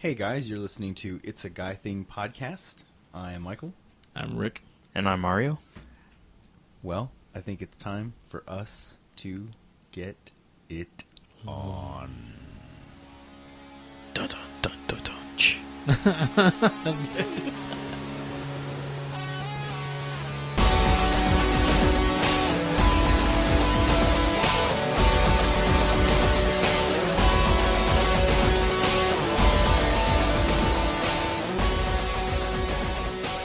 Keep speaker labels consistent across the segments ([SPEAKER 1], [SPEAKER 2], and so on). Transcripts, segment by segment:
[SPEAKER 1] Hey guys, you're listening to It's a Guy Thing podcast. I am Michael.
[SPEAKER 2] I'm Rick.
[SPEAKER 3] And I'm Mario.
[SPEAKER 1] Well, I think it's time for us to get it on.
[SPEAKER 3] Dun dun dun dun dun. Ch.
[SPEAKER 2] That's good.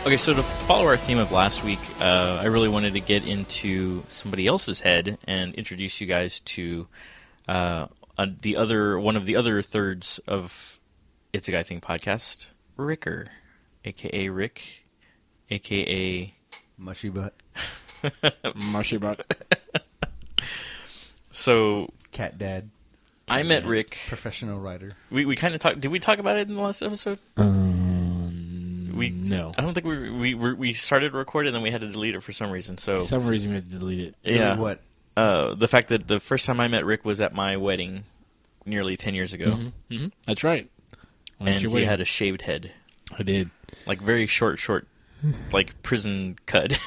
[SPEAKER 3] Okay, so to follow our theme of last week, I really wanted to get into somebody else's head and introduce you guys to one of the other thirds of It's a Guy Thing podcast, Ricker, a.k.a. Rick, a.k.a.
[SPEAKER 1] Mushy butt.
[SPEAKER 2] Mushy butt.
[SPEAKER 3] So,
[SPEAKER 1] Cat dad.
[SPEAKER 3] I met Rick.
[SPEAKER 1] Professional writer.
[SPEAKER 3] We kind of talked. Did we talk about it in the last episode?
[SPEAKER 2] No.
[SPEAKER 3] I don't think we started to record it and then we had to delete it for some reason. So
[SPEAKER 2] For some reason we had to delete it.
[SPEAKER 3] yeah,
[SPEAKER 1] What?
[SPEAKER 3] The fact that the first time I met Rick was at my wedding, nearly 10 years ago,
[SPEAKER 2] Mm-hmm. That's right.
[SPEAKER 3] and he had a shaved head,
[SPEAKER 2] I did.
[SPEAKER 3] like very short, like prison cut.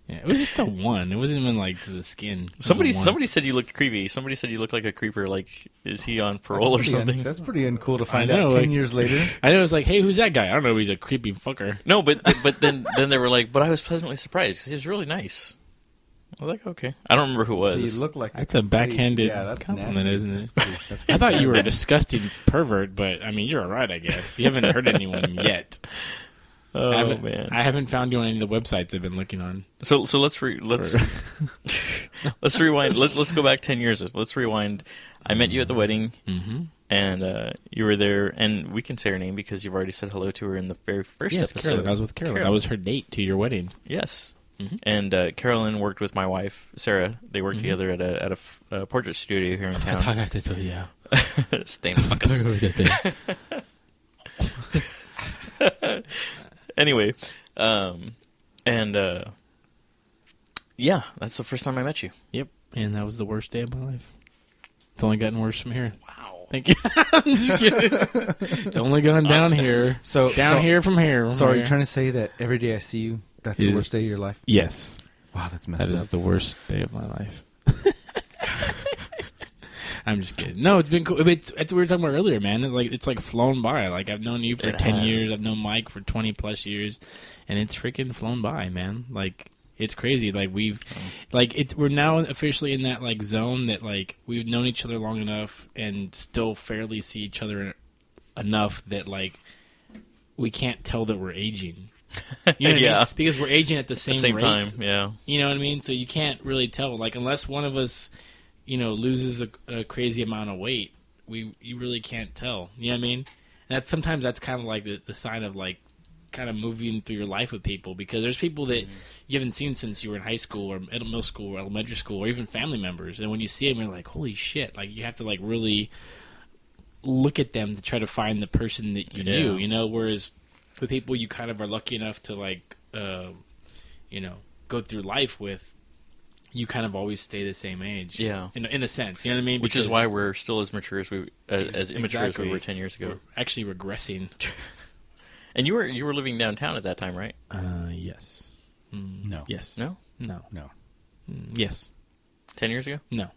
[SPEAKER 2] Yeah, it was just the one. It wasn't even like to the skin. It was
[SPEAKER 3] Somebody
[SPEAKER 2] the one.
[SPEAKER 3] said you looked creepy. Somebody said you looked like a creeper. Like, is he on parole or something?
[SPEAKER 1] That's pretty uncool to find
[SPEAKER 2] I know,
[SPEAKER 1] out 10
[SPEAKER 2] like-
[SPEAKER 1] years later.
[SPEAKER 2] I know. It was like, hey, who's that guy? I don't know. He's a creepy fucker.
[SPEAKER 3] No, but then they were like, but I was pleasantly surprised because he was really nice. I was like, okay. I don't remember who it
[SPEAKER 1] So
[SPEAKER 3] was.
[SPEAKER 1] you look like
[SPEAKER 2] That's a backhanded
[SPEAKER 1] that's
[SPEAKER 2] compliment,
[SPEAKER 1] nasty.
[SPEAKER 2] isn't it?
[SPEAKER 1] That's
[SPEAKER 2] I
[SPEAKER 1] pretty
[SPEAKER 2] thought you were a
[SPEAKER 1] bad.
[SPEAKER 2] disgusting pervert, but I mean, you're all right, I guess. You haven't hurt anyone yet.
[SPEAKER 3] Oh man.
[SPEAKER 2] I haven't found you on any of the websites I've been looking on.
[SPEAKER 3] So let's let's rewind. Let's go back 10 years. Let's rewind. I met you at the wedding, and you were there. And we can say her name because you've already said hello to her in the very first
[SPEAKER 2] Yes,
[SPEAKER 3] episode.
[SPEAKER 2] Carolyn. I was with Carolyn. That was her date to your wedding.
[SPEAKER 3] Yes.
[SPEAKER 2] Mhm.
[SPEAKER 3] And Carolyn worked with my wife Sarah. They worked together at a portrait studio here in town. Stain fucks. Anyway, yeah, that's the first time I met you.
[SPEAKER 2] Yep, and that was the worst day of my life. It's only gotten worse from here.
[SPEAKER 3] Wow.
[SPEAKER 2] Thank you. I'm just kidding. It's only gone down here.
[SPEAKER 1] So
[SPEAKER 2] Here from here.
[SPEAKER 1] So are you trying to say that every day I see you, that's the
[SPEAKER 2] Yeah.
[SPEAKER 1] worst day of your life?
[SPEAKER 2] Yes,
[SPEAKER 1] Wow, that's messed
[SPEAKER 2] that
[SPEAKER 1] up.
[SPEAKER 2] is the worst day of my life. I'm just kidding. No, it's been cool. It's what we were talking about earlier, man. It's like flown by. Like I've known you for
[SPEAKER 3] It
[SPEAKER 2] 10
[SPEAKER 3] has.
[SPEAKER 2] years. I've known Mike for 20 plus years, and it's freaking flown by, man. Like it's crazy. Like we're now officially in that like zone that like we've known each other long enough and still fairly see each other enough that like we can't tell that we're aging. You know what I
[SPEAKER 3] Yeah.
[SPEAKER 2] mean? Because we're aging at the same rate.
[SPEAKER 3] time, yeah.
[SPEAKER 2] You know what I mean? So you can't really tell. Like, unless one of us, loses a crazy amount of weight, you really can't tell. You know what I mean? And sometimes that's kind of like the sign of, like, kind of moving through your life with people. Because there's people that you haven't seen since you were in high school or middle school or elementary school or even family members. And when you see them, you're like, holy shit. Like, you have to, like, really look at them to try to find the person that you knew, Whereas with people you kind of are lucky enough to, like, go through life with, you kind of always stay the same age.
[SPEAKER 3] Yeah.
[SPEAKER 2] In a sense. You know what I mean?
[SPEAKER 3] Which is
[SPEAKER 2] Because
[SPEAKER 3] why we're still as mature as as immature as we were 10 years ago.
[SPEAKER 2] we're actually regressing.
[SPEAKER 3] And you were living downtown at that time, right?
[SPEAKER 2] Yes.
[SPEAKER 1] No.
[SPEAKER 2] Yes.
[SPEAKER 3] No?
[SPEAKER 2] No.
[SPEAKER 1] No.
[SPEAKER 2] Yes.
[SPEAKER 3] 10 years ago?
[SPEAKER 2] No.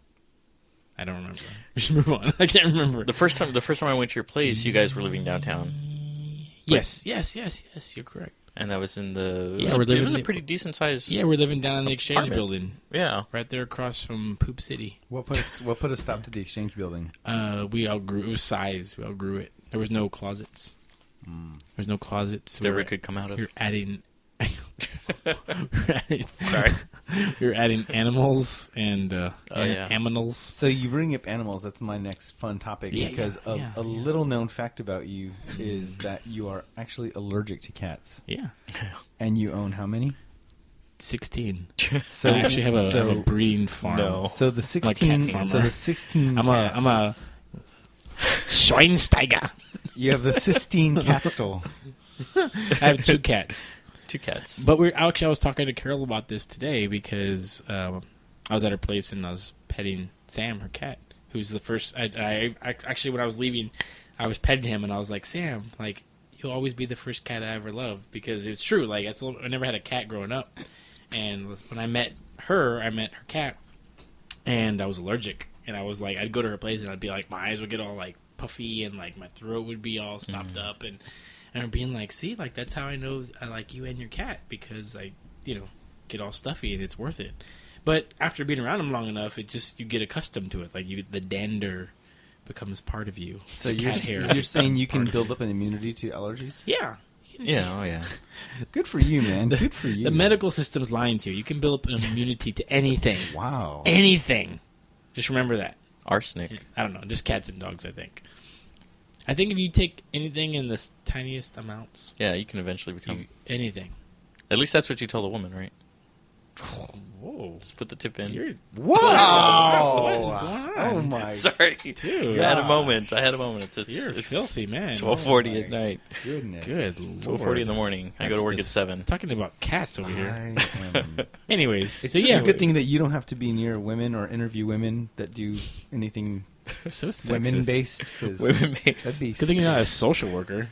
[SPEAKER 2] I don't remember. We should move on. I can't remember.
[SPEAKER 3] The first time I went to your place, you guys were living downtown,
[SPEAKER 2] Yes. You're correct.
[SPEAKER 3] and that was in the.
[SPEAKER 2] Yeah,
[SPEAKER 3] it was a pretty decent size.
[SPEAKER 2] Yeah, we're living down in the Exchange
[SPEAKER 3] Apartment.
[SPEAKER 2] building,
[SPEAKER 3] Yeah.
[SPEAKER 2] right there across from Poop City.
[SPEAKER 1] What put a stop to the Exchange building?
[SPEAKER 2] We outgrew. It was size. We outgrew it. There was no closets. There's no closets.
[SPEAKER 3] That Rick could come out of.
[SPEAKER 2] You're adding.
[SPEAKER 3] Sorry.
[SPEAKER 2] You're adding animals and
[SPEAKER 3] yeah.
[SPEAKER 2] aminals.
[SPEAKER 1] So you bring up animals. That's my next fun topic because a little known fact about you is that you are actually allergic to cats.
[SPEAKER 2] Yeah,
[SPEAKER 1] And you own how many?
[SPEAKER 2] 16.
[SPEAKER 1] So
[SPEAKER 2] I actually have a breeding farm.
[SPEAKER 3] No.
[SPEAKER 1] So the
[SPEAKER 2] I'm a cat
[SPEAKER 1] 16.
[SPEAKER 2] farmer.
[SPEAKER 1] So the 16.
[SPEAKER 2] I'm a Schweinsteiger.
[SPEAKER 1] You have the Sistine cat stole.
[SPEAKER 2] I have 2 cats.
[SPEAKER 3] 2 cats.
[SPEAKER 2] But I was talking to Carol about this today because I was at her place and I was petting Sam, her cat, who's the first. I actually, when I was leaving, I was petting him, and I was like, Sam, like, you'll always be the first cat I ever loved, because it's true. Like, I never had a cat growing up, and when I met her cat, and I was allergic, and I was like, I'd go to her place, and I'd be like, my eyes would get all like puffy, and like my throat would be all stopped up, and her being like, see, like, that's how I know I like you and your cat, because I, get all stuffy, and it's worth it. But after being around him long enough, you get accustomed to it. Like, the dander becomes part of you.
[SPEAKER 1] So you're saying you can build up an immunity to allergies?
[SPEAKER 2] Yeah.
[SPEAKER 3] Yeah, oh yeah.
[SPEAKER 1] Good for you, man. Good for you.
[SPEAKER 2] The medical system's lying to you. You can build up an immunity to anything.
[SPEAKER 1] Wow.
[SPEAKER 2] Anything. Just remember that.
[SPEAKER 3] Arsenic.
[SPEAKER 2] I don't know. Just cats and dogs, I think. I think if you take anything in the tiniest amounts...
[SPEAKER 3] Yeah, you can eventually become...
[SPEAKER 2] anything.
[SPEAKER 3] At least that's what you told the woman, right?
[SPEAKER 2] Whoa.
[SPEAKER 3] Just put the tip in.
[SPEAKER 1] Wow.
[SPEAKER 2] What is going on?
[SPEAKER 1] Oh, my.
[SPEAKER 3] Sorry.
[SPEAKER 2] Dude.
[SPEAKER 3] I had a moment.
[SPEAKER 2] You're a filthy man.
[SPEAKER 3] 12:40 at night.
[SPEAKER 1] Goodness.
[SPEAKER 2] Good
[SPEAKER 3] 12:40 in the morning. I go to work at 7.
[SPEAKER 2] Talking about cats over here.
[SPEAKER 1] I am...
[SPEAKER 2] Anyways.
[SPEAKER 1] It's just a good thing that you don't have to be near women or interview women that do anything
[SPEAKER 2] so sexist.
[SPEAKER 3] Women-based.
[SPEAKER 1] women-based. That'd be
[SPEAKER 2] Good thing you're not a social worker.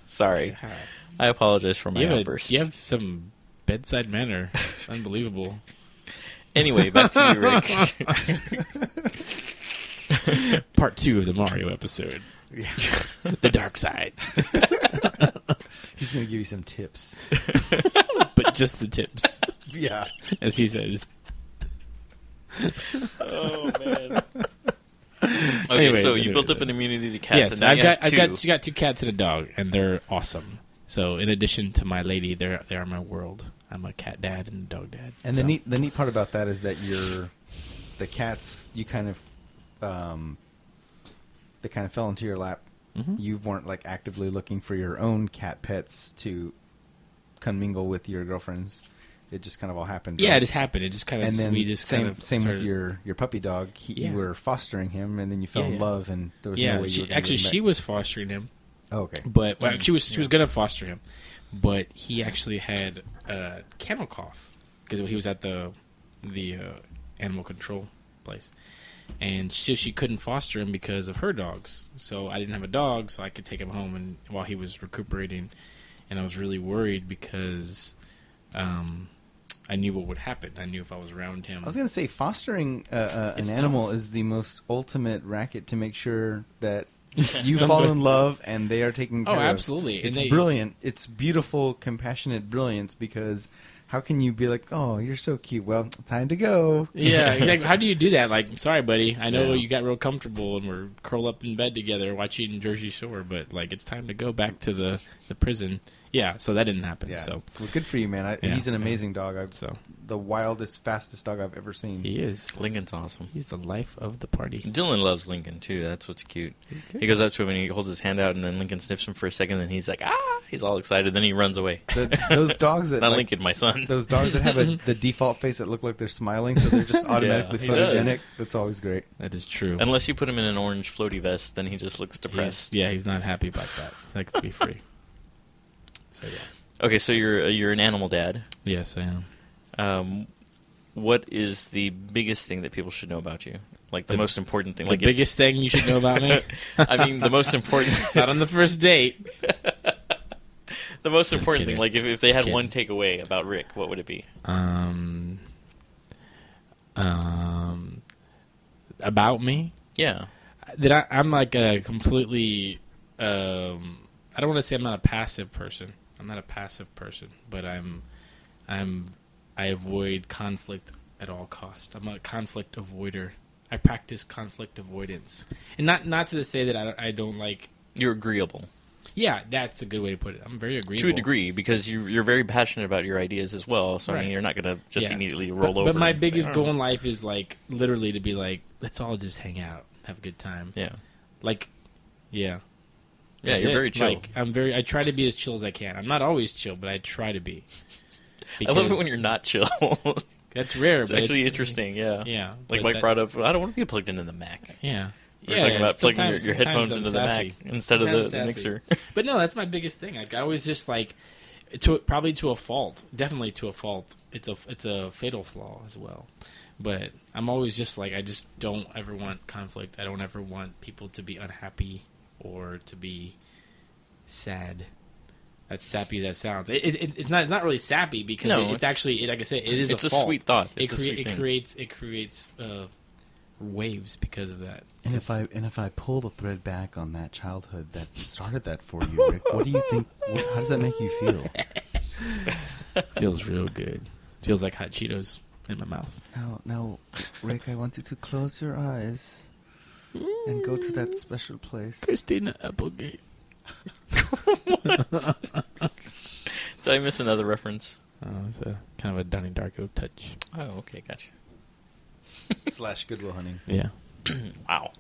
[SPEAKER 3] Sorry. I apologize for my outburst.
[SPEAKER 2] You have some bedside manner. It's unbelievable.
[SPEAKER 3] Anyway, back to you, Rick.
[SPEAKER 2] Part 2 of the Mario episode.
[SPEAKER 1] Yeah.
[SPEAKER 2] The dark side.
[SPEAKER 1] He's going to give you some tips.
[SPEAKER 2] But just the tips.
[SPEAKER 1] Yeah.
[SPEAKER 2] As he says.
[SPEAKER 3] Oh, man. Okay, so you built up an immunity to cats.
[SPEAKER 2] Yes,
[SPEAKER 3] and now
[SPEAKER 2] I've got 2 cats and a dog, and they're awesome. So in addition to my lady, they are my world. I'm a cat dad and a dog dad.
[SPEAKER 1] And the neat part about that is that the cats, you kind of they kind of fell into your lap.
[SPEAKER 2] Mm-hmm.
[SPEAKER 1] You weren't like actively looking for your own cat pets to commingle with your girlfriends. It just kind of all happened.
[SPEAKER 2] Yeah,
[SPEAKER 1] right?
[SPEAKER 2] it just happened. It just kind of.
[SPEAKER 1] And then
[SPEAKER 2] we just
[SPEAKER 1] same
[SPEAKER 2] started,
[SPEAKER 1] with your puppy dog. You were fostering him, and then you fell in love, and there was no way you were gonna
[SPEAKER 2] she was fostering him.
[SPEAKER 1] Oh, okay.
[SPEAKER 2] But she was going to foster him, but he actually had kennel cough because he was at the animal control place, and she couldn't foster him because of her dogs. So I didn't have a dog, so I could take him home and while he was recuperating, and I was really worried because I knew what would happen. I knew if I was around him.
[SPEAKER 1] I was going to say fostering an animal is the most ultimate racket to make sure that you fall in love and they are taken care of.
[SPEAKER 2] Oh, absolutely.
[SPEAKER 1] It's brilliant. It's beautiful, compassionate brilliance because how can you be like, oh, you're so cute. Well, time to go.
[SPEAKER 2] Yeah, exactly. How do you do that? Like, sorry, buddy. I know you got real comfortable and we're curled up in bed together watching Jersey Shore, but like it's time to go back to the prison. Yeah, so that didn't happen.
[SPEAKER 1] Yeah.
[SPEAKER 2] So
[SPEAKER 1] well, good for you, man. He's an amazing dog. The wildest, fastest dog I've ever seen.
[SPEAKER 2] He is.
[SPEAKER 3] Lincoln's awesome.
[SPEAKER 2] He's the life of the party.
[SPEAKER 3] Dylan loves Lincoln, too. That's what's cute.
[SPEAKER 2] He
[SPEAKER 3] goes up to him and he holds his hand out, and then Lincoln sniffs him for a second, and he's like, ah! He's all excited. Then he runs away.
[SPEAKER 1] Those dogs that...
[SPEAKER 3] Not Lincoln, my son.
[SPEAKER 1] Those dogs that have the default face that look like they're smiling, so they're just automatically photogenic. That's always great.
[SPEAKER 2] That is true.
[SPEAKER 3] Unless you put him in an orange floaty vest, then he just looks depressed.
[SPEAKER 2] He's not happy about that. He likes to be free. So, yeah.
[SPEAKER 3] Okay, so you're an animal dad.
[SPEAKER 2] Yes, I am.
[SPEAKER 3] What is the biggest thing that people should know about you? Like the most important thing?
[SPEAKER 2] The biggest thing you should know about me?
[SPEAKER 3] I mean, the most important...
[SPEAKER 2] Not on the first date.
[SPEAKER 3] The most important thing, like if they had one takeaway about Rick, what would it be?
[SPEAKER 2] About me?
[SPEAKER 3] Yeah.
[SPEAKER 2] That I'm like a completely... I don't want to say I'm not a passive person. I'm not a passive person, but I avoid conflict at all costs. I'm a conflict avoider. I practice conflict avoidance, and not to say that I don't like.
[SPEAKER 3] You're agreeable.
[SPEAKER 2] Yeah, that's a good way to put it. I'm very agreeable
[SPEAKER 3] to a degree because you're very passionate about your ideas as well. So I mean, you're not going to just immediately roll over.
[SPEAKER 2] But my biggest goal in life is like literally to be like, let's all just hang out, have a good time.
[SPEAKER 3] Yeah.
[SPEAKER 2] Like, yeah.
[SPEAKER 3] Yeah, you're very chill.
[SPEAKER 2] Like, I try to be as chill as I can. I'm not always chill, but I try to be.
[SPEAKER 3] I love it when you're not chill.
[SPEAKER 2] That's rare.
[SPEAKER 3] It's actually interesting, yeah.
[SPEAKER 2] Yeah.
[SPEAKER 3] Like Mike brought up, I don't want to be plugged into the Mac.
[SPEAKER 2] Yeah.
[SPEAKER 3] We're talking about plugging your headphones into the Mac instead of the mixer.
[SPEAKER 2] But no, that's my biggest thing. Like, I always just like, probably to a fault. Definitely to a fault. It's a fatal flaw as well. But I'm always just like, I just don't ever want conflict. I don't ever want people to be unhappy or to be sad. As sappy as that sounds, it's not really sappy because it's actually, like I said, it is
[SPEAKER 3] it's
[SPEAKER 2] a fault.
[SPEAKER 3] Sweet thought.
[SPEAKER 2] It creates waves because of that.
[SPEAKER 1] And if I pull the thread back on that childhood that started that for you, Rick, what do you think? How does that make you feel?
[SPEAKER 2] Feels real good. Feels like hot Cheetos in my mouth.
[SPEAKER 1] Now, Rick, I want you to close your eyes and go to that special place.
[SPEAKER 2] Christina Applegate.
[SPEAKER 3] What? Did I miss another reference?
[SPEAKER 2] Oh, it's a kind of a Donnie Darko touch.
[SPEAKER 3] Oh, okay, gotcha.
[SPEAKER 1] / Goodwill Hunting.
[SPEAKER 2] Yeah.
[SPEAKER 3] Wow.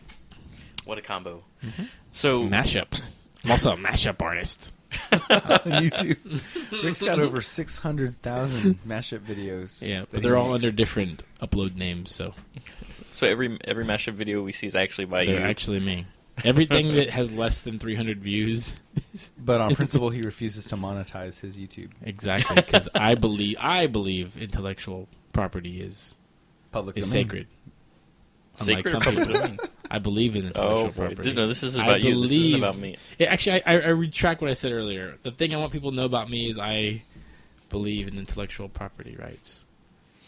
[SPEAKER 3] What a combo.
[SPEAKER 2] Mm-hmm.
[SPEAKER 3] So
[SPEAKER 2] Mashup. I'm also a mashup artist.
[SPEAKER 1] On YouTube. Rick's got over 600,000 mashup videos.
[SPEAKER 2] Yeah, but they're all under different upload names, so
[SPEAKER 3] every mashup video we see is actually by you.
[SPEAKER 2] They're actually me. Everything that has less than 300 views.
[SPEAKER 1] But on principle, he refuses to monetize his YouTube.
[SPEAKER 2] Exactly, because I believe intellectual property is
[SPEAKER 1] Public domain.
[SPEAKER 2] sacred.
[SPEAKER 3] Sacred
[SPEAKER 2] Unlike
[SPEAKER 3] or
[SPEAKER 2] some
[SPEAKER 3] public
[SPEAKER 2] people.
[SPEAKER 3] domain?
[SPEAKER 2] I believe in intellectual property.
[SPEAKER 3] No, this isn't about you. This isn't about me.
[SPEAKER 2] Actually, I retract what I said earlier. The thing I want people to know about me is I believe in intellectual property rights.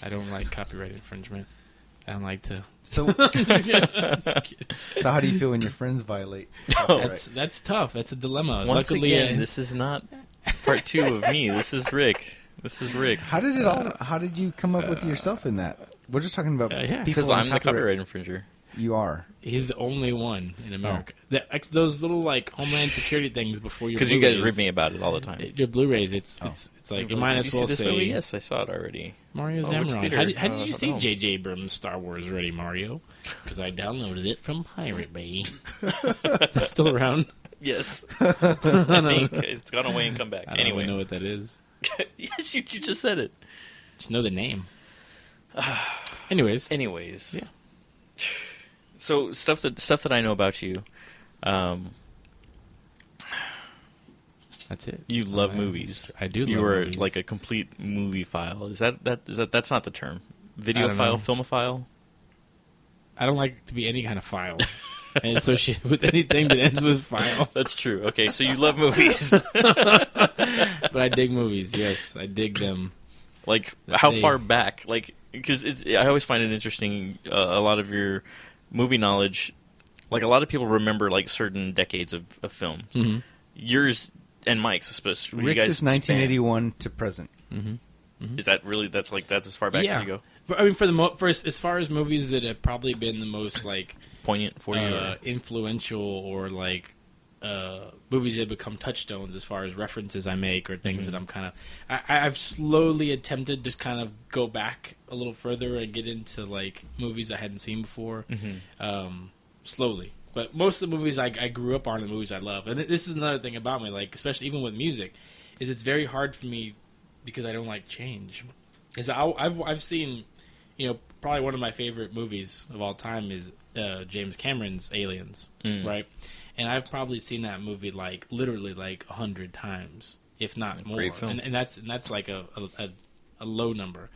[SPEAKER 2] I don't like copyright infringement. I don't like to...
[SPEAKER 1] So how do you feel when your friends violate copyright?
[SPEAKER 2] That's tough. That's a dilemma.
[SPEAKER 3] Once
[SPEAKER 2] Luckily,
[SPEAKER 3] again, this is not part 2 of me. This is Rick.
[SPEAKER 1] How did you come up with yourself in that? We're just talking about people.
[SPEAKER 3] Because I'm the copyright infringer.
[SPEAKER 1] You are.
[SPEAKER 2] He's the only one in America. Those little like Homeland Security things before your
[SPEAKER 3] because you guys rib me about it all the time.
[SPEAKER 2] Your Blu-rays, it's like you might as well say.
[SPEAKER 3] Movie? Yes, I saw it already.
[SPEAKER 2] Mario
[SPEAKER 3] which
[SPEAKER 2] Zamron.
[SPEAKER 3] theater?
[SPEAKER 2] How did you see
[SPEAKER 3] know.
[SPEAKER 2] J.J. Abrams' Star Wars already, Mario? Because I downloaded it from Pirate Bay. Is it still around?
[SPEAKER 3] Yes. I think it's gone away and come back.
[SPEAKER 2] I don't
[SPEAKER 3] Anyway,
[SPEAKER 2] even know what that is.
[SPEAKER 3] Yes, you just said it.
[SPEAKER 2] Just know the name. Anyways.
[SPEAKER 3] Yeah. So stuff that I know about you.
[SPEAKER 2] That's it.
[SPEAKER 3] You love movies.
[SPEAKER 2] I do.
[SPEAKER 3] You
[SPEAKER 2] love
[SPEAKER 3] are
[SPEAKER 2] movies.
[SPEAKER 3] like a complete movie file. Is that's not the term?
[SPEAKER 2] I
[SPEAKER 3] Video
[SPEAKER 2] don't
[SPEAKER 3] file,
[SPEAKER 2] know.
[SPEAKER 3] filmophile.
[SPEAKER 2] I don't like to be any kind of file. And associated with anything that ends with file.
[SPEAKER 3] That's true. Okay, so you love movies.
[SPEAKER 2] But I dig movies. Yes, I dig them.
[SPEAKER 3] Like how far back? Like because I always find it interesting. A lot of your movie knowledge, like a lot of people remember like certain decades of film.
[SPEAKER 2] Mm-hmm.
[SPEAKER 3] Yours and Mike's, especially.
[SPEAKER 1] Rick's is 1981 to present.
[SPEAKER 2] Mm-hmm. Mm-hmm.
[SPEAKER 3] Is that really that's as far back as you go?
[SPEAKER 2] I mean, for as far as movies that have probably been the most like
[SPEAKER 3] Poignant for you,
[SPEAKER 2] influential, or like movies that have become touchstones as far as references I make or things that I'm kind of I've slowly attempted to kind of go back a little further and get into like movies I hadn't seen before, slowly. But most of the movies I grew up on, the movies I love, and this is another thing about me, like especially even with music, is it's very hard for me because I don't like change. Is I've seen, probably one of my favorite movies of all time is James Cameron's Aliens, right? And I've probably seen that movie like literally like 100 times, if not more.
[SPEAKER 3] Great film.
[SPEAKER 2] And that's like a low number.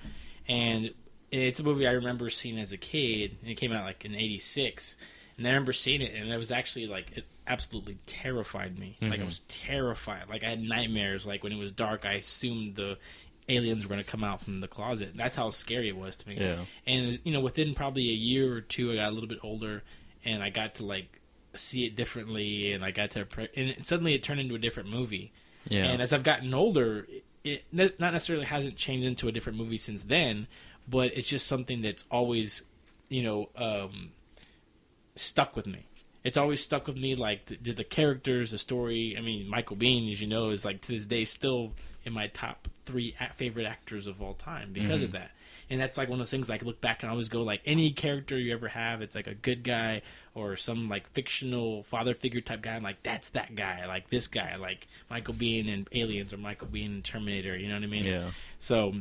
[SPEAKER 2] And it's a movie I remember seeing as a kid, and it came out like in '86. And I remember seeing it, and it was actually like it absolutely terrified me. Like I was terrified. Like I had nightmares. Like when it was dark, I assumed the aliens were going to come out from the closet. That's how scary it was to me.
[SPEAKER 3] Yeah.
[SPEAKER 2] And within probably a year or two, I got a little bit older, and I got to like see it differently, and I got to and suddenly it turned into a different movie.
[SPEAKER 3] Yeah.
[SPEAKER 2] And as I've gotten older, it not necessarily hasn't changed into a different movie since then, but it's just something that's always stuck with me. It's always stuck with me, like the characters, the story. I mean, Michael Biehn, as you know, is like to this day still in my top 3 favorite actors of all time because of that. And that's like one of those things I look back and I always go like, any character you ever have, it's like a good guy or some like fictional father figure type guy. I'm like, that's that guy, like this guy, like Michael Biehn in Aliens or Michael Biehn in Terminator. You know what I mean?
[SPEAKER 3] Yeah.
[SPEAKER 2] So,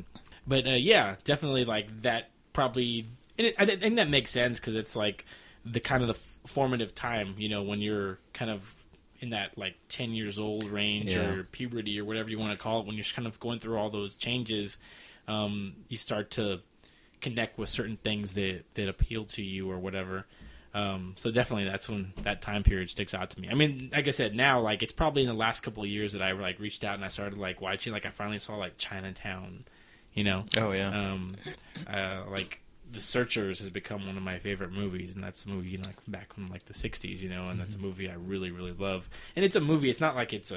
[SPEAKER 2] but yeah, definitely like that. Probably, and I think that makes sense because it's like the kind of the formative time, when you're kind of in that like 10 years old range or puberty or whatever you want to call it, when you're kind of going through all those changes, you start to connect with certain things that appeal to you or whatever. So definitely that's when that time period sticks out to me. I mean, like I said, now like it's probably in the last couple of years that I like reached out and I started like watching. Like I finally saw like Chinatown, you know.
[SPEAKER 3] Oh yeah.
[SPEAKER 2] Like The Searchers has become one of my favorite movies, and that's a movie like back from like the '60s, you know. And that's a movie I really really love. And it's a movie. It's not like it's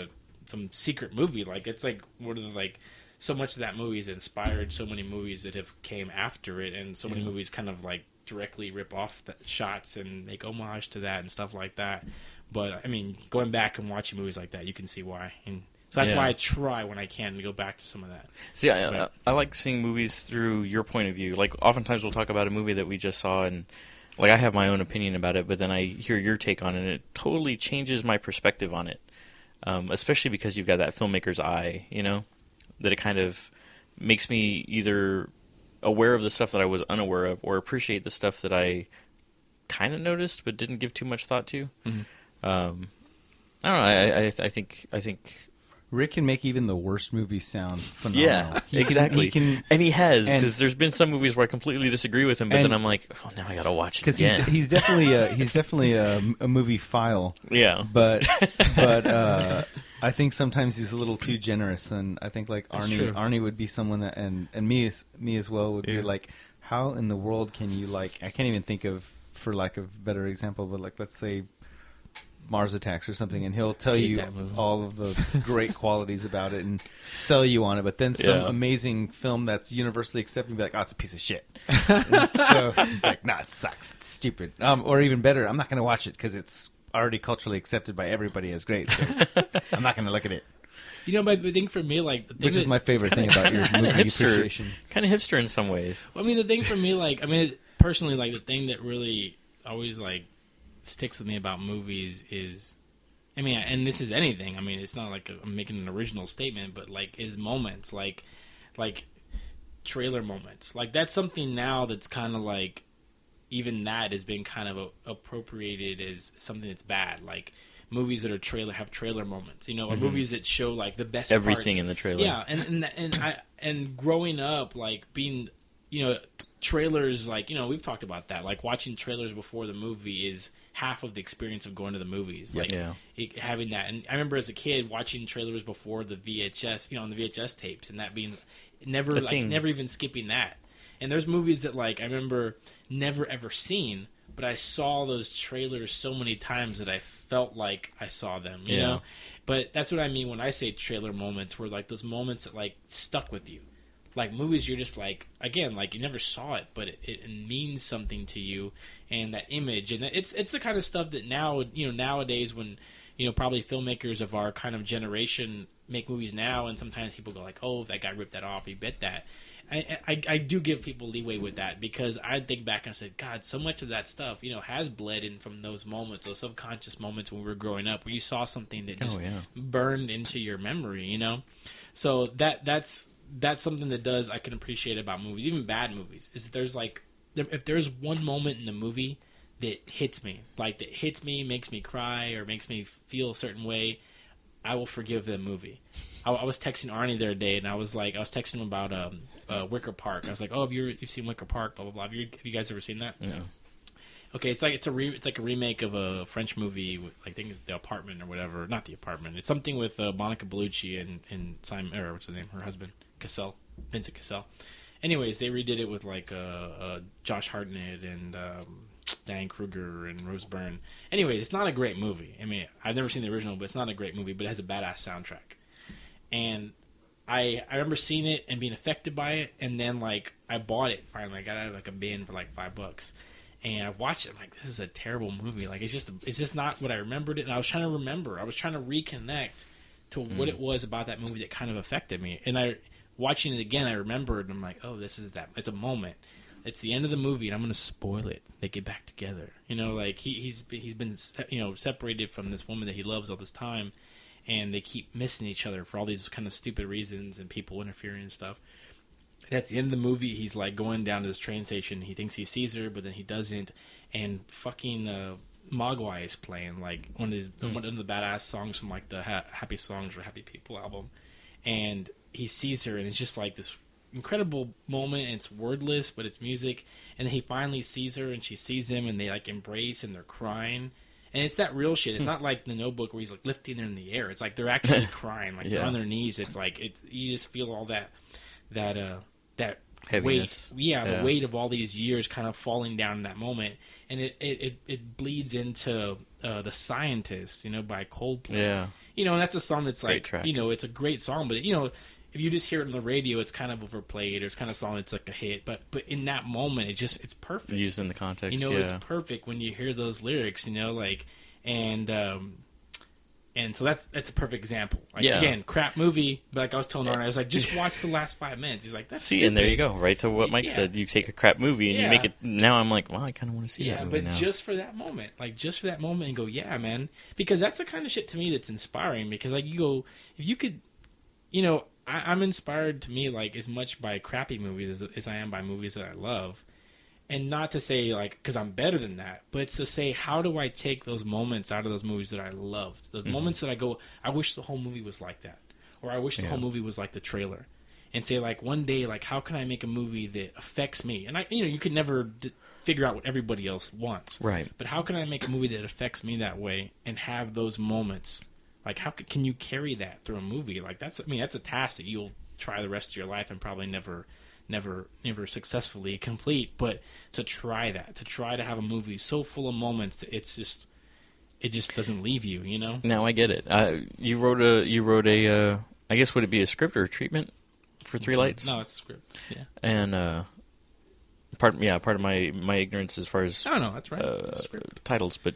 [SPEAKER 2] some secret movie. Like it's like one of the like. So much of that movie has inspired so many movies that have came after it, and so many movies kind of like directly rip off the shots and make homage to that and stuff like that. But I mean, going back and watching movies like that, you can see why. And so that's why I try when I can to go back to some of that.
[SPEAKER 3] See, I like seeing movies through your point of view. Like oftentimes we'll talk about a movie that we just saw, and like I have my own opinion about it, but then I hear your take on it, and it totally changes my perspective on it. Especially because you've got that filmmaker's eye, you know. That it kind of makes me either aware of the stuff that I was unaware of, or appreciate the stuff that I kind of noticed but didn't give too much thought to. Mm-hmm. I don't know. I think
[SPEAKER 1] Rick can make even the worst movies sound phenomenal.
[SPEAKER 3] Yeah, exactly. And he has, because there's been some movies where I completely disagree with him, but then I'm like, oh, now I gotta watch it again.
[SPEAKER 1] Because he's definitely a movie file.
[SPEAKER 3] Yeah,
[SPEAKER 1] but I think sometimes he's a little too generous, and I think like Arnie would be someone that, and me as well would be like, how in the world can you like? I can't even think of, for lack of a better example, but like let's say Mars Attacks or something, and he'll tell you all of the great qualities about it and sell you on it, but then some amazing film that's universally accepted and be like, oh, it's a piece of shit. So he's like, nah, it sucks, it's stupid. Or even better, I'm not going to watch it because it's already culturally accepted by everybody as great, so I'm not going to look at it.
[SPEAKER 2] You know, but the thing for me, like...
[SPEAKER 1] Which is my favorite thing about your movie appreciation.
[SPEAKER 3] Kind of hipster in some ways.
[SPEAKER 2] Well, I mean, the thing for me, like... I mean, personally, like, the thing that really always, like, sticks with me about movies is, I mean, and this is anything. I mean, it's not like I'm making an original statement, but like is moments like trailer moments. Like that's something now that's kind of like even that has been kind of appropriated as something that's bad. Like movies that are have trailer moments, you know, or movies that show like the best
[SPEAKER 3] everything
[SPEAKER 2] parts.
[SPEAKER 3] In the trailer.
[SPEAKER 2] Yeah, and growing up, like being, you know, trailers, like, you know, we've talked about that. Like watching trailers before the movie is half of the experience of going to the movies. Like having that. And I remember as a kid watching trailers before the VHS, you know, on the VHS tapes, and that being never even skipping that. And there's movies that like I remember never ever seen, but I saw those trailers so many times that I felt like I saw them, you know? But that's what I mean when I say trailer moments, were like those moments that like stuck with you. Like movies, you're just like, again, like you never saw it, but it means something to you, and that image, and it's the kind of stuff that now, you know, nowadays when, you know, probably filmmakers of our kind of generation make movies now, and sometimes people go like, oh, that guy ripped that off, he bet that. I do give people leeway with that, because I think back and I said, God, so much of that stuff, you know, has bled in from those moments, those subconscious moments when we were growing up, where you saw something that just burned into your memory, you know. So that's something that I can appreciate about movies, even bad movies, is that there's like, if there's one moment in the movie that hits me, makes me cry, or makes me feel a certain way, I will forgive the movie. I was texting Arnie the other day, and I was texting him about Wicker Park. I was like, oh, you've seen Wicker Park, blah, blah, blah. Have you guys ever seen that?
[SPEAKER 3] No.
[SPEAKER 2] Okay, it's like a remake of a French movie, I think it's The Apartment or whatever. Not The Apartment. It's something with Monica Bellucci and Simon, or what's his name, her husband, Vincent Cassel. Anyways, they redid it with like Josh Hartnett and Diane Kruger and Rose Byrne. Anyways, it's not a great movie. I mean, I've never seen the original, but it's not a great movie, but it has a badass soundtrack. And I remember seeing it and being affected by it, and then like I bought it finally. I got it out of like a bin for like $5. And I watched it. I'm like, this is a terrible movie. Like, it's just not what I remembered it. And I was trying to remember. I was trying to reconnect to what it was about that movie that kind of affected me. And watching it again, I remembered. And I'm like, oh, this is that. It's a moment. It's the end of the movie, and I'm going to spoil it. They get back together. You know, like he's been, you know, separated from this woman that he loves all this time, and they keep missing each other for all these kind of stupid reasons and people interfering and stuff. And at the end of the movie, he's like going down to this train station. He thinks he sees her, but then he doesn't. And fucking Mogwai is playing like one of the badass songs from like the Happy Songs or Happy People album. And he sees her, and it's just like this, incredible moment, and it's wordless, but it's music. And then he finally sees her, and she sees him, and they like embrace, and they're crying. And it's that real shit. It's not like The Notebook where he's like lifting her in the air. It's like they're actually crying, like they're on their knees. It's like you just feel all that
[SPEAKER 3] heaviness.
[SPEAKER 2] weight, the weight of all these years kind of falling down in that moment, and it bleeds into The Scientist, by Coldplay.
[SPEAKER 3] Yeah,
[SPEAKER 2] and that's a song that's
[SPEAKER 3] great
[SPEAKER 2] like
[SPEAKER 3] track.
[SPEAKER 2] It's a great song, but if you just hear it on the radio, it's kind of overplayed, or it's kind of a song that's like a hit. But in that moment, it's perfect.
[SPEAKER 3] Used in the context,
[SPEAKER 2] it's perfect when you hear those lyrics, and so that's a perfect example. Like, again, crap movie, but like I was telling Arne, I was like, just watch the last 5 minutes. He's like, that's stupid.
[SPEAKER 3] And there you go, right to what Mike said. You take a crap movie and you make it. Now I'm like, well, I kind of want to see that movie now.
[SPEAKER 2] Just for that moment, and go, yeah, man, because that's the kind of shit to me that's inspiring. Because like you go, if you could, I'm inspired to me like as much by crappy movies as I am by movies that I love. And not to say, like, because I'm better than that, but it's to say, how do I take those moments out of those movies that I loved? Those moments that I go, I wish the whole movie was like that. Or I wish the whole movie was like the trailer. And say, like, one day, like, how can I make a movie that affects me? And, you could never figure out what everybody else wants.
[SPEAKER 3] Right.
[SPEAKER 2] But how can I make a movie that affects me that way and have those moments? Like, how can you carry that through a movie? Like, that's a task that you'll try the rest of your life and probably never successfully complete, but to try to have a movie so full of moments that it just doesn't leave you,
[SPEAKER 3] Now I get it. You wrote a I guess would it be a script or a treatment for Three Lights?
[SPEAKER 2] No, it's a script. Yeah.
[SPEAKER 3] And part of my ignorance as far as
[SPEAKER 2] that's right.
[SPEAKER 3] Titles, but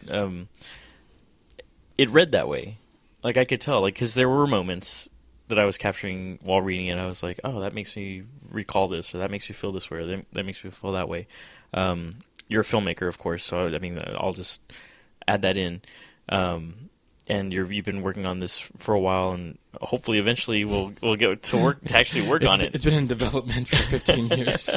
[SPEAKER 3] it read that way. Like I could tell, like because there were moments that I was capturing while reading it. I was like, oh, that makes me recall this, or that makes me feel this way, or that makes me feel that way. You're a filmmaker, of course, so I mean, I'll just add that in. And you've been working on this for a while, and hopefully, eventually, we'll get to actually work on it.
[SPEAKER 2] It's been in development for 15 years,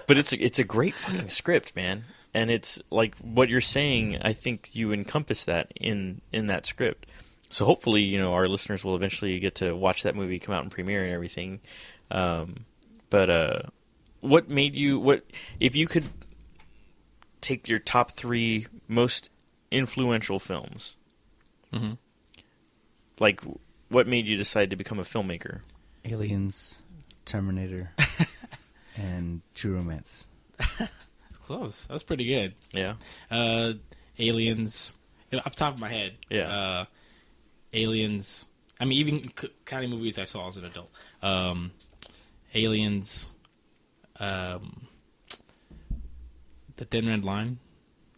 [SPEAKER 3] but it's a great fucking script, man. And it's like what you're saying. I think you encompass that in that script. So hopefully, our listeners will eventually get to watch that movie come out and premiere and everything. But what made you? If you could take your top 3 most influential films?
[SPEAKER 2] Mm-hmm.
[SPEAKER 3] Like, what made you decide to become a filmmaker?
[SPEAKER 1] Aliens, Terminator, and True Romance.
[SPEAKER 2] That's close. That's pretty good.
[SPEAKER 3] Yeah.
[SPEAKER 2] Aliens, off the top of my head.
[SPEAKER 3] Yeah.
[SPEAKER 2] Aliens. I mean, even counting movies I saw as an adult. Aliens. The Thin Red Line.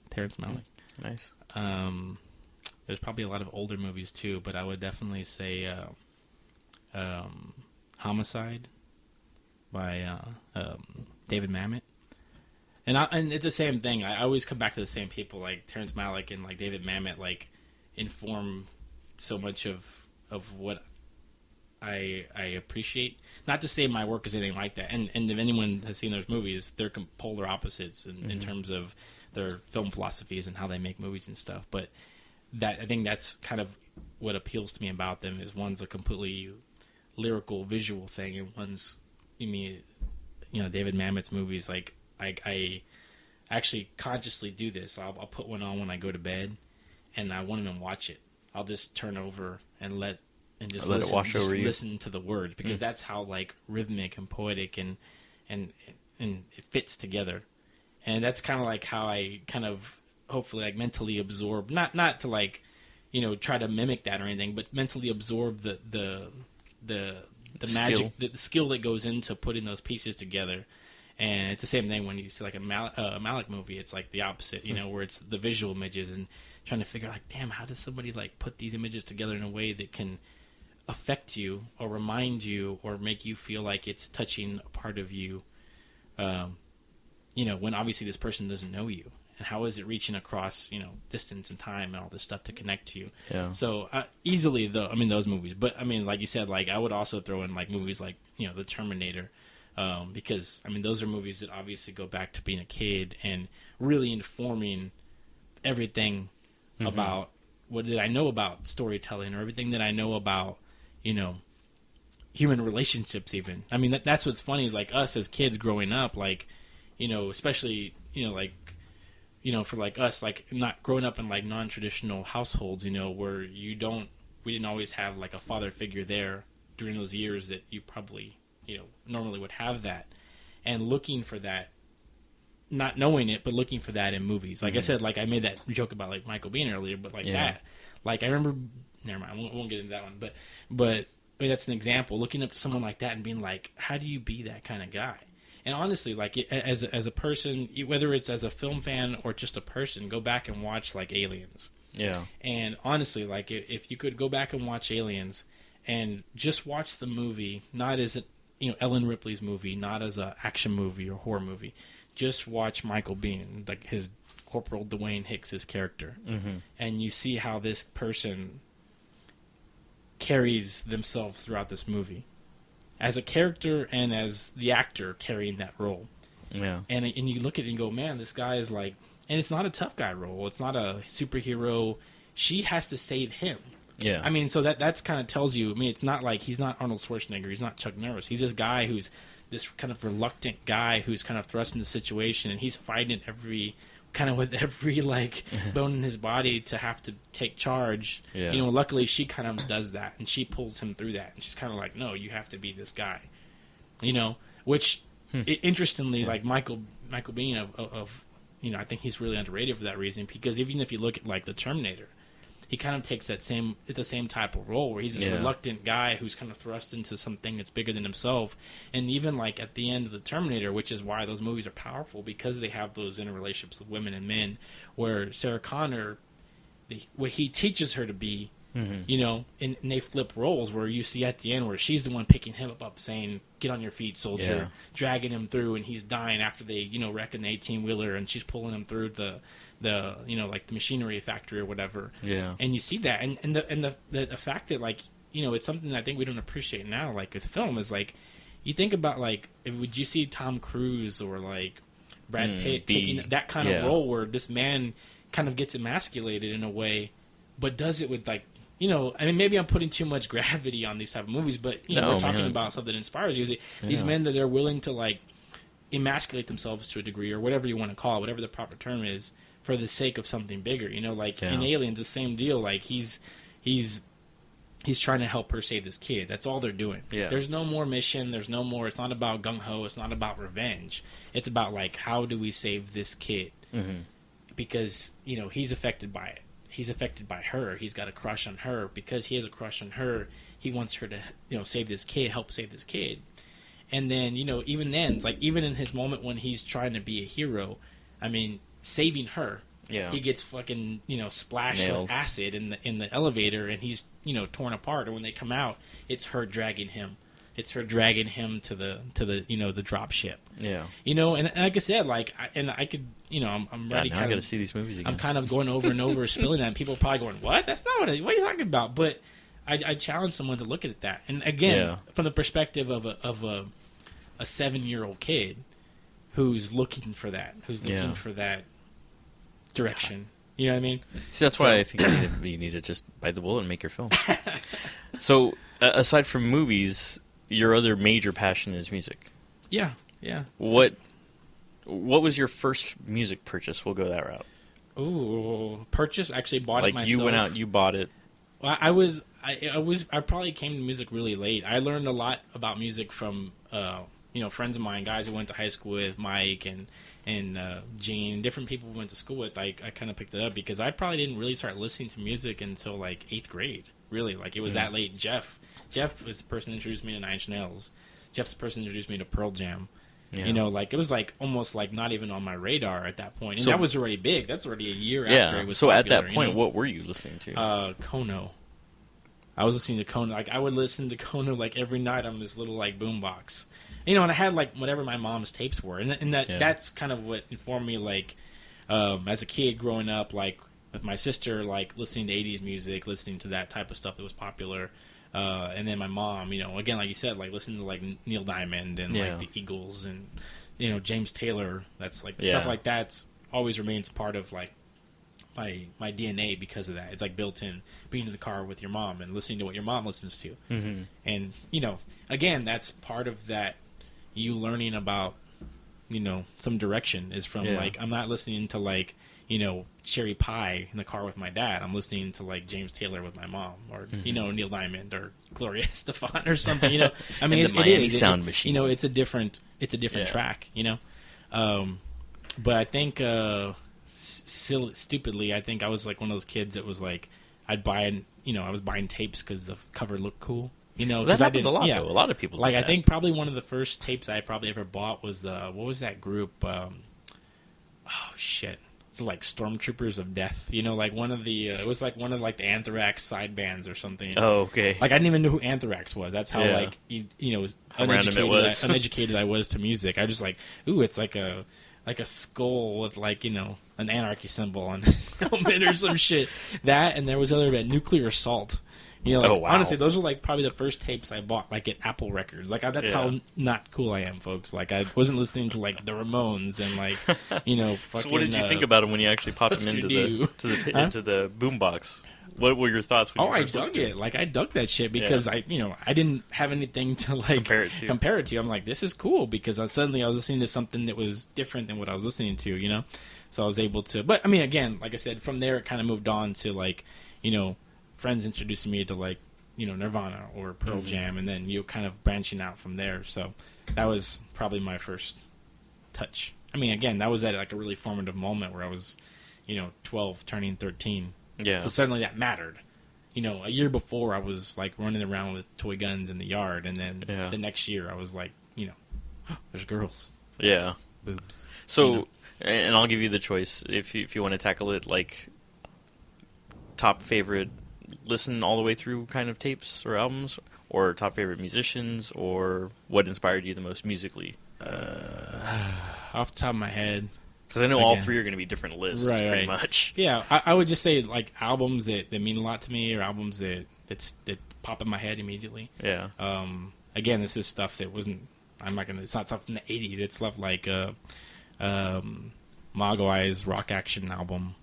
[SPEAKER 2] Terrence Malick.
[SPEAKER 3] Nice.
[SPEAKER 2] There's probably a lot of older movies too, but I would definitely say Homicide by David Mamet. And it's the same thing. I always come back to the same people, like Terrence Malick and like David Mamet, like inform so much of what I appreciate. Not to say my work is anything like that. And if anyone has seen those movies, they're polar opposites in terms of their film philosophies and how they make movies and stuff. But I think that's kind of what appeals to me about them, is one's a completely lyrical, visual thing, and one's, David Mamet's movies, like, I actually consciously do this. I'll put one on when I go to bed, and I won't even watch it. I'll just turn over and let it wash over you. Listen to the words, because that's how like rhythmic and poetic and it fits together. And that's kind of like how I kind of hopefully like mentally absorb, not to like, try to mimic that or anything, but mentally absorb the magic, the skill that goes into putting those pieces together. And it's the same thing when you see like a Malick movie. It's like the opposite, where it's the visual images and trying to figure out, like, damn, how does somebody like put these images together in a way that can affect you or remind you or make you feel like it's touching a part of you, when obviously this person doesn't know you. And how is it reaching across, distance and time and all this stuff to connect to you?
[SPEAKER 3] Yeah.
[SPEAKER 2] So easily, those movies. But I mean, like you said, like I would also throw in like movies like the Terminator, because I mean those are movies that obviously go back to being a kid and really informing everything about what did I know about storytelling, or everything that I know about human relationships even. I mean, that's what's funny is like us as kids growing up, like, you know, especially, you know, like, you know, for like us, like not growing up in like non-traditional households, you know, where we didn't always have like a father figure there during those years that you probably, you know, normally would have that, and looking for that, not knowing it, but looking for that in movies. Like I said, like I made that joke about like Michael Biehn earlier, but like that, like I remember, never mind, I won't get into that one, but I mean, that's an example, looking up to someone like that and being like, how do you be that kind of guy? And honestly, like as a person, whether it's as a film fan or just a person, go back and watch like Aliens.
[SPEAKER 3] Yeah.
[SPEAKER 2] And honestly, like if you could go back and watch Aliens and just watch the movie, not as you know, Ellen Ripley's movie, not as a action movie or horror movie, just watch Michael Biehn, like his Corporal Dwayne Hicks's character, and you see how this person carries themselves throughout this movie. As a character and as the actor carrying that role.
[SPEAKER 3] Yeah.
[SPEAKER 2] And you look at it and go, man, this guy is like... And it's not a tough guy role. It's not a superhero. She has to save him.
[SPEAKER 3] Yeah.
[SPEAKER 2] I mean, so that's kind of tells you... I mean, it's not like... He's not Arnold Schwarzenegger. He's not Chuck Norris. He's this guy who's... This kind of reluctant guy who's kind of thrust in the situation, and he's fighting every... kind of with every, like, bone in his body to have to take charge.
[SPEAKER 3] Yeah.
[SPEAKER 2] You know, luckily she kind of does that, and she pulls him through that. And she's kind of like, no, you have to be this guy. You know, which, interestingly, like, Michael Biehn of, you know, I think he's really underrated for that reason, because even if you look at, like, the Terminator, he kind of takes it's the same type of role where he's this reluctant guy who's kind of thrust into something that's bigger than himself. And even like at the end of the Terminator, which is why those movies are powerful, because they have those interrelationships with women and men, where Sarah Connor, what he teaches her to be, you know, and they flip roles where you see at the end where she's the one picking him up saying, get on your feet, soldier, dragging him through, and he's dying after they, you know, wreck an 18-wheeler, and she's pulling him through the you know, like the machinery factory or whatever. Yeah. And you see that, and the fact that, like, you know, it's something that I think we don't appreciate now, like with film, is like, you think about, like, would you see Tom Cruise or like Brad Pitt taking that kind of role where this man kind of gets emasculated in a way, but does it with, like, you know, I mean, maybe I'm putting too much gravity on these type of movies, but, you know, we're talking about something that inspires you. These men that they're willing to, like, emasculate themselves to a degree, or whatever you want to call it, whatever the proper term is, for the sake of something bigger. You know, like in Aliens, the same deal. Like he's trying to help her save this kid. That's all they're doing. Yeah. There's no more mission. There's no more. It's not about gung ho. It's not about revenge. It's about, like, how do we save this kid? Because, you know, he's affected by it. He's affected by her. He's got a crush on her. Because he has a crush on her, he wants her to, you know, save this kid, help save this kid. And then, you know, even then, it's like, even in his moment when he's trying to be a hero, I mean, saving her, he gets fucking, you know, splashed with acid in the elevator, and he's, you know, torn apart. Or when they come out, it's her dragging him. It's her dragging him to the you know, the drop ship. Yeah. You know, and like I said, like, I could, you know, I'm ready.
[SPEAKER 3] Now I got to see these movies again.
[SPEAKER 2] I'm kind of going over and over, spilling that, and people are probably going, "What? That's not what are you talking about?" But I challenge someone to look at that, and again, from the perspective of a 7-year-old kid who's looking for that, for that direction. You know what I mean?
[SPEAKER 3] See, that's why I think you need to just bite the bullet and make your film. So, aside from movies, your other major passion is music.
[SPEAKER 2] Yeah.
[SPEAKER 3] What was your first music purchase? We'll go that route.
[SPEAKER 2] Ooh, purchase? Actually bought it myself.
[SPEAKER 3] Like, you went out, you bought it.
[SPEAKER 2] Well, I probably came to music really late. I learned a lot about music from you know, friends of mine, guys I went to high school with, Mike and Gene, different people we went to school with. I kind of picked it up because I probably didn't really start listening to music until like 8th grade. Really, like, it was that late. Jeff was the person who introduced me to Nine Inch Nails. Jeff's the person who introduced me to Pearl Jam. Yeah. You know, like, it was like almost like not even on my radar at that point. And that was already big. That's already a year after it was popular.
[SPEAKER 3] At that point, you know? What were you listening to?
[SPEAKER 2] Kono. I was listening to Kono. Like, I would listen to Kono like every night on this little like boombox. You know, and I had like whatever my mom's tapes were, and that's kind of what informed me. Like, as a kid growing up, like with my sister, like listening to 80s music, listening to that type of stuff that was popular, and then my mom, you know, again, like you said, like listening to like Neil Diamond and like the Eagles and, you know, James Taylor. That's like stuff like that's always remains part of like my DNA because of that. It's like built in, being in the car with your mom and listening to what your mom listens to.
[SPEAKER 3] Mm-hmm.
[SPEAKER 2] And, you know, again, that's part of that, you learning about, you know, some direction is from, like, I'm not listening to, like, you know, Cherry Pie in the car with my dad. I'm listening to, like, James Taylor with my mom, or, you know, Neil Diamond or Gloria Estefan or something, you know. I mean,
[SPEAKER 3] the Miami Sound Machine.
[SPEAKER 2] You know, it's a different track, you know. But I think, stupidly, I think I was, like, one of those kids that was, like, I'd buy, you know, I was buying tapes because the cover looked cool. You know,
[SPEAKER 3] that happens a lot, though. A lot of people
[SPEAKER 2] like,
[SPEAKER 3] do that.
[SPEAKER 2] I think probably one of the first tapes I probably ever bought was what was that group? Oh, shit. It's like Stormtroopers of Death. You know, like one of the, it was like one of like the Anthrax side bands or something.
[SPEAKER 3] Oh, okay.
[SPEAKER 2] Like, I didn't even know who Anthrax was. That's how, like, you know, uneducated I was to music. I was just like, ooh, it's like a skull with, like, you know, an anarchy symbol on a helmet or some shit. That, and there was other band, Nuclear Assault. You know, like, honestly, those were, like, probably the first tapes I bought, like, at Apple Records. Like, that's how not cool I am, folks. Like, I wasn't listening to, like, the Ramones and, like, you know, fucking...
[SPEAKER 3] So what did you think about them when you actually popped them into the boombox? What were your thoughts when you first
[SPEAKER 2] I dug it. Like, I dug that shit because I didn't have anything to, like, compare it to. I'm like, this is cool, because suddenly I was listening to something that was different than what I was listening to, you know? So I was able to... But, I mean, again, like I said, from there it kind of moved on to, like, you know... friends introducing me to, like, you know, Nirvana or Pearl Jam, and then you kind of branching out from there. So that was probably my first touch. I mean, again, that was at, like, a really formative moment where I was, you know, 12, turning 13.
[SPEAKER 3] Yeah.
[SPEAKER 2] So suddenly that mattered. You know, a year before I was, like, running around with toy guns in the yard, and then the next year I was like, you know, oh, there's girls.
[SPEAKER 3] Yeah.
[SPEAKER 2] Boobs.
[SPEAKER 3] So,
[SPEAKER 2] you know?
[SPEAKER 3] And I'll give you the choice if you want to tackle it, like, top favorite listen all the way through kind of tapes or albums, or top favorite musicians, or what inspired you the most musically?
[SPEAKER 2] Off the top of my head,
[SPEAKER 3] because I know all three are going to be different lists, pretty much.
[SPEAKER 2] Yeah, I would just say, like, albums that mean a lot to me, or albums that pop in my head immediately.
[SPEAKER 3] Yeah.
[SPEAKER 2] Again, this is stuff that wasn't. It's not stuff from the '80s. It's stuff like Mogwai's Rock Action album.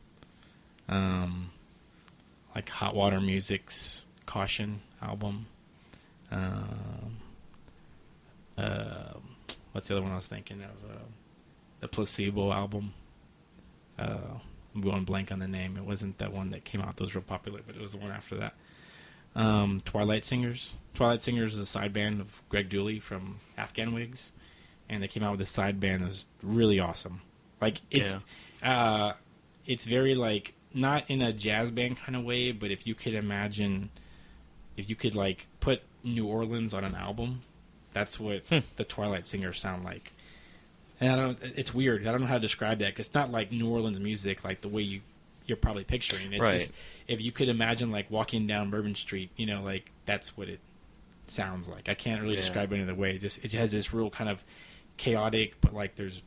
[SPEAKER 2] Like Hot Water Music's Caution album. What's the other one I was thinking of? The Placebo album. I'm going blank on the name. It wasn't that one that came out that was real popular, but it was the one after that. Twilight Singers. Twilight Singers is a side band of Greg Dooley from Afghan Wigs, and they came out with a side band that was really awesome. Like, it's very, like, not in a jazz band kind of way, but if you could like put New Orleans on an album, that's what the Twilight Singers sound like. And it's weird. I don't know how to describe that, because it's not like New Orleans music, like the way you're probably picturing. It's just, if you could imagine, like, walking down Bourbon Street, you know, like, that's what it sounds like. I can't really describe it any other way. It has this real kind of chaotic, but, like, there's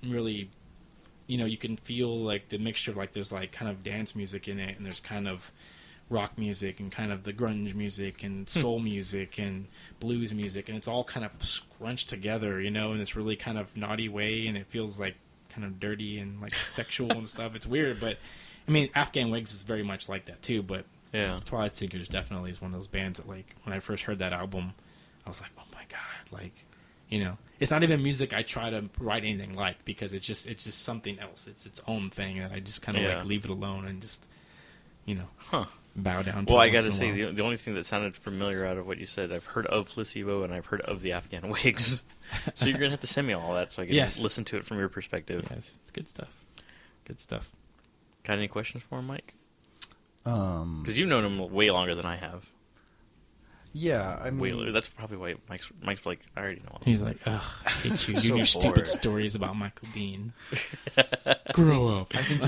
[SPEAKER 2] really, you know, you can feel, like, the mixture of, like, there's, like, kind of dance music in it, and there's kind of rock music and kind of the grunge music and soul music and blues music, and it's all kind of scrunched together, you know, in this really kind of naughty way, and it feels, like, kind of dirty and, like, sexual and stuff. It's weird, but, I mean, Afghan Wigs is very much like that, too, but Twilight Singers definitely is one of those bands that, like, when I first heard that album, I was like, oh my god, like, you know, it's not even music I try to write anything like, because it's just something else. It's its own thing, and I just kind of like leave it alone and just, you know, bow down to it.
[SPEAKER 3] Well, I got to say, the only thing that sounded familiar out of what you said, I've heard of Placebo and I've heard of the Afghan Wigs. So you're going to have to send me all that so I can listen to it from your perspective.
[SPEAKER 2] Yes, it's good stuff. Good stuff.
[SPEAKER 3] Got any questions for him, Mike? Because you've known him way longer than I have.
[SPEAKER 1] Yeah, I mean...
[SPEAKER 3] That's probably why Mike's like, I already know all this.
[SPEAKER 2] He's like, ugh, I hate you. You and your stupid stories about Michael Biehn. Grow up.
[SPEAKER 1] I think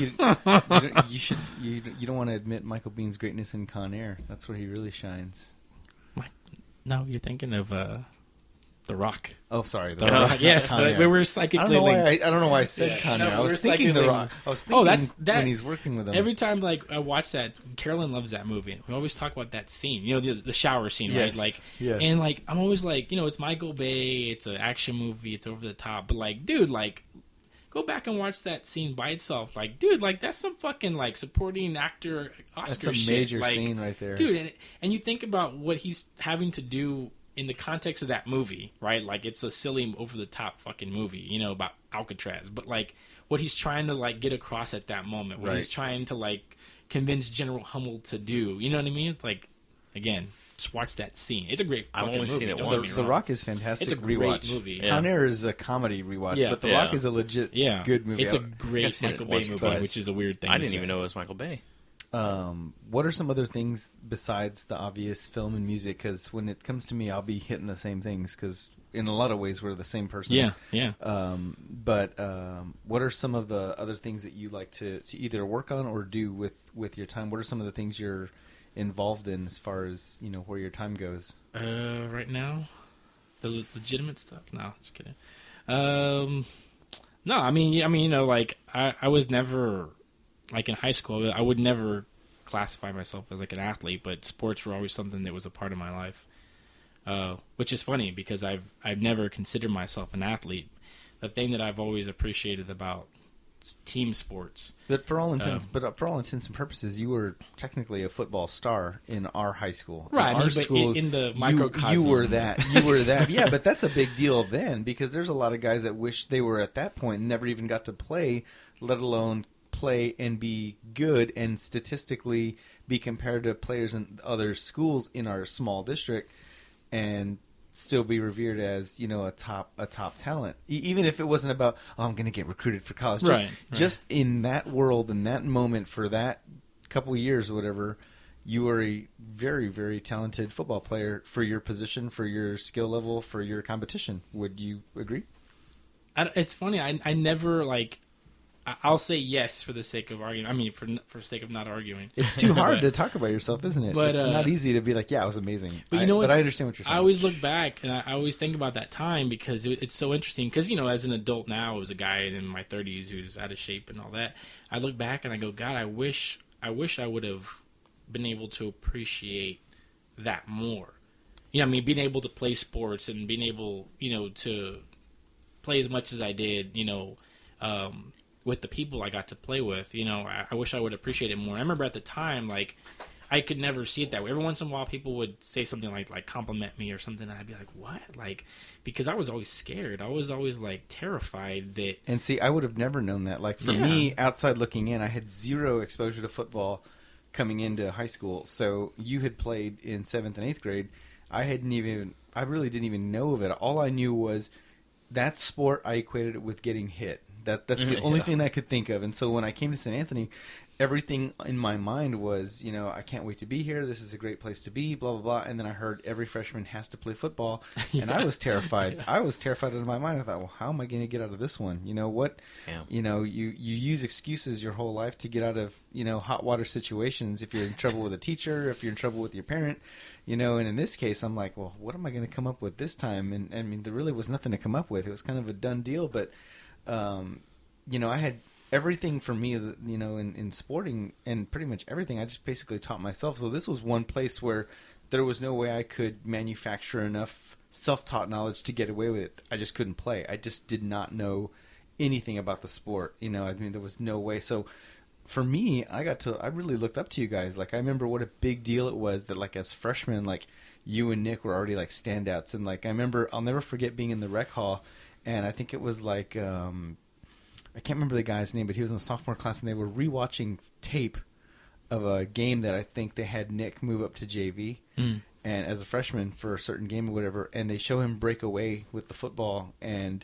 [SPEAKER 1] you don't want to admit Michael Biehn's greatness in Con Air. That's where he really shines.
[SPEAKER 2] No, you're thinking of The Rock.
[SPEAKER 1] Oh, sorry.
[SPEAKER 2] The Rock. Yes, but we were psychically
[SPEAKER 1] I don't know why I said Con Air. I was thinking The Rock. I was thinking when he's working with him.
[SPEAKER 2] Every time, like, I watch that, Carolyn loves that movie. We always talk about that scene. You know, the shower scene, right? Like, and, like, I'm always like, you know, it's Michael Bay. It's an action movie. It's over the top. But, like, dude, like, Go back and watch that scene by itself. Like, dude, like that's some fucking like supporting actor Oscar shit.
[SPEAKER 1] That's a major
[SPEAKER 2] like,
[SPEAKER 1] scene right there,
[SPEAKER 2] dude. And you think about what he's having to do in the context of that movie, right? Like, it's a silly, over the top fucking movie, you know, about Alcatraz, but like what he's trying to like get across at that moment, what he's trying to like convince General Hummel to do. You know what I mean? Like, again. Just watch that scene. It's a great fucking movie. I've only seen it once.
[SPEAKER 1] The Rock is fantastic.
[SPEAKER 2] It's a great
[SPEAKER 1] rewatch.
[SPEAKER 2] movie.
[SPEAKER 1] Con Air is a comedy rewatch, but The Rock is a legit good movie.
[SPEAKER 2] It's a great Michael Bay movie, which is a weird thing.
[SPEAKER 3] I didn't even know it was Michael Bay.
[SPEAKER 1] What are some other things besides the obvious film and music? Because when it comes to me, I'll be hitting the same things because in a lot of ways we're the same person.
[SPEAKER 2] Yeah.
[SPEAKER 1] But what are some of the other things that you like to either work on or do with your time? What are some of the things you're involved in as far as, you know, where your time goes?
[SPEAKER 2] Right now, the legitimate stuff. No, just kidding. No, I mean, you know, like I was never like in high school. I would never classify myself as like an athlete, but sports were always something that was a part of my life. Which is funny because I've never considered myself an athlete. The thing that I've always appreciated about team sports.
[SPEAKER 1] But for all intents and purposes, you were technically a football star in our high school.
[SPEAKER 2] Right,
[SPEAKER 1] in our school,
[SPEAKER 2] in the microcosm.
[SPEAKER 1] You were that. You were that. Yeah, but that's a big deal then because there's a lot of guys that wish they were at that point and never even got to play, let alone play and be good and statistically be compared to players in other schools in our small district and still be revered as, you know, a top talent, even if it wasn't about, oh, I'm going to get recruited for college. Just in that world, in that moment, for that couple years or whatever, you were a very, very talented football player for your position, for your skill level, for your competition. Would you agree?
[SPEAKER 2] It's funny. I never like. I'll say yes for the sake of arguing. I mean, for sake of not arguing.
[SPEAKER 1] It's too hard to talk about yourself, isn't it?
[SPEAKER 2] But,
[SPEAKER 1] it's not easy to be like, yeah, I was amazing.
[SPEAKER 2] But you know what?
[SPEAKER 1] But I understand what you're saying.
[SPEAKER 2] I always look back and I always think about that time because it's so interesting. Because, you know, as an adult now, as a guy in my 30s who's out of shape and all that, I look back and I go, God, I wish I would have been able to appreciate that more. You know, I mean, being able to play sports and being able, you know, to play as much as I did, you know, with the people I got to play with, you know, I wish I would appreciate it more. I remember at the time, like, I could never see it that way. Every once in a while, people would say something like compliment me or something, and I'd be like, what? Like, because I was always scared. I was always, like, terrified that...
[SPEAKER 1] And see, I would have never known that. Like, for me, outside looking in, I had zero exposure to football coming into high school. So you had played in 7th and 8th grade. I really didn't even know of it. All I knew was that sport, I equated it with getting hit. That's the only thing I could think of. And so when I came to St. Anthony, everything in my mind was, you know, I can't wait to be here. This is a great place to be, blah, blah, blah. And then I heard every freshman has to play football. And I was terrified. I was terrified out of my mind. I thought, well, how am I going to get out of this one? You know what? Yeah. You know, you use excuses your whole life to get out of, you know, hot water situations. If you're in trouble with a teacher, if you're in trouble with your parent, you know, and in this case, I'm like, well, what am I going to come up with this time? And I mean, there really was nothing to come up with. It was kind of a done deal, but you know, I had everything for me, you know, in sporting and pretty much everything, I just basically taught myself. So this was one place where there was no way I could manufacture enough self-taught knowledge to get away with it. I just couldn't play. I just did not know anything about the sport. You know, I mean, there was no way. So for me, I really looked up to you guys. Like, I remember what a big deal it was that, like, as freshmen, like, you and Nick were already, like, standouts. And, like, I'll never forget being in the rec hall. And I think it was like, I can't remember the guy's name, but he was in the sophomore class, and they were rewatching tape of a game that I think they had Nick move up to JV, and as a freshman for a certain game or whatever, and they show him break away with the football, and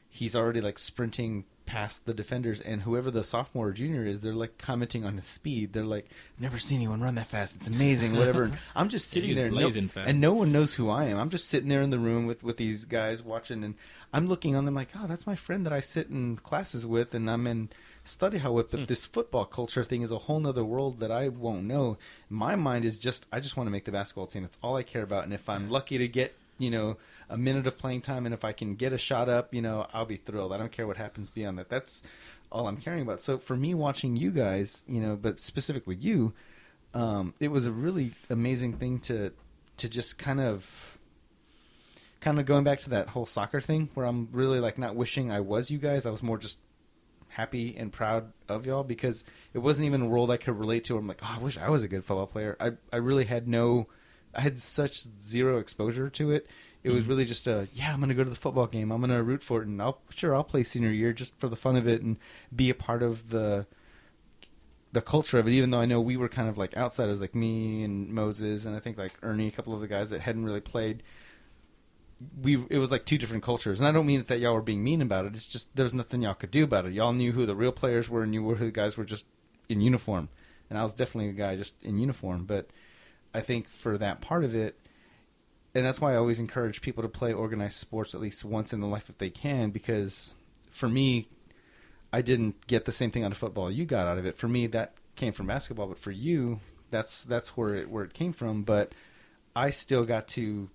[SPEAKER 1] he's already like sprinting past the defenders, and whoever the sophomore or junior is, they're like commenting on his speed. They're like, never seen anyone run that fast. It's amazing, whatever. And I'm just sitting there, and no one knows who I am. I'm just sitting there in the room with these guys watching, and I'm looking on them like, oh, that's my friend that I sit in classes with, and I'm in study hall with. But this football culture thing is a whole nother world that I won't know. My mind is just, I just want to make the basketball team. That's all I care about. And if I'm lucky to get, you know, a minute of playing time, and if I can get a shot up, you know, I'll be thrilled. I don't care what happens beyond that. That's all I'm caring about. So for me, watching you guys, you know, but specifically you, it was a really amazing thing to just kind of going back to that whole soccer thing where I'm really like not wishing I was you guys. I was more just happy and proud of y'all, because it wasn't even a role that I could relate to. I'm like, oh, I wish I was a good football player. I really I had such zero exposure to it. It was really just I'm going to go to the football game. I'm going to root for it, and I'll play senior year just for the fun of it and be a part of the culture of it, even though I know we were kind of like outsiders, like me and Moses, and I think like Ernie, a couple of the guys that hadn't really played. It was like two different cultures, and I don't mean that y'all were being mean about it. It's just there's nothing y'all could do about it. Y'all knew who the real players were, and knew who the guys were just in uniform, and I was definitely a guy just in uniform. But I think for that part of it, and that's why I always encourage people to play organized sports at least once in their life if they can, because for me, I didn't get the same thing out of football you got out of it. For me, that came from basketball, but for you, that's where it came from. But I still got to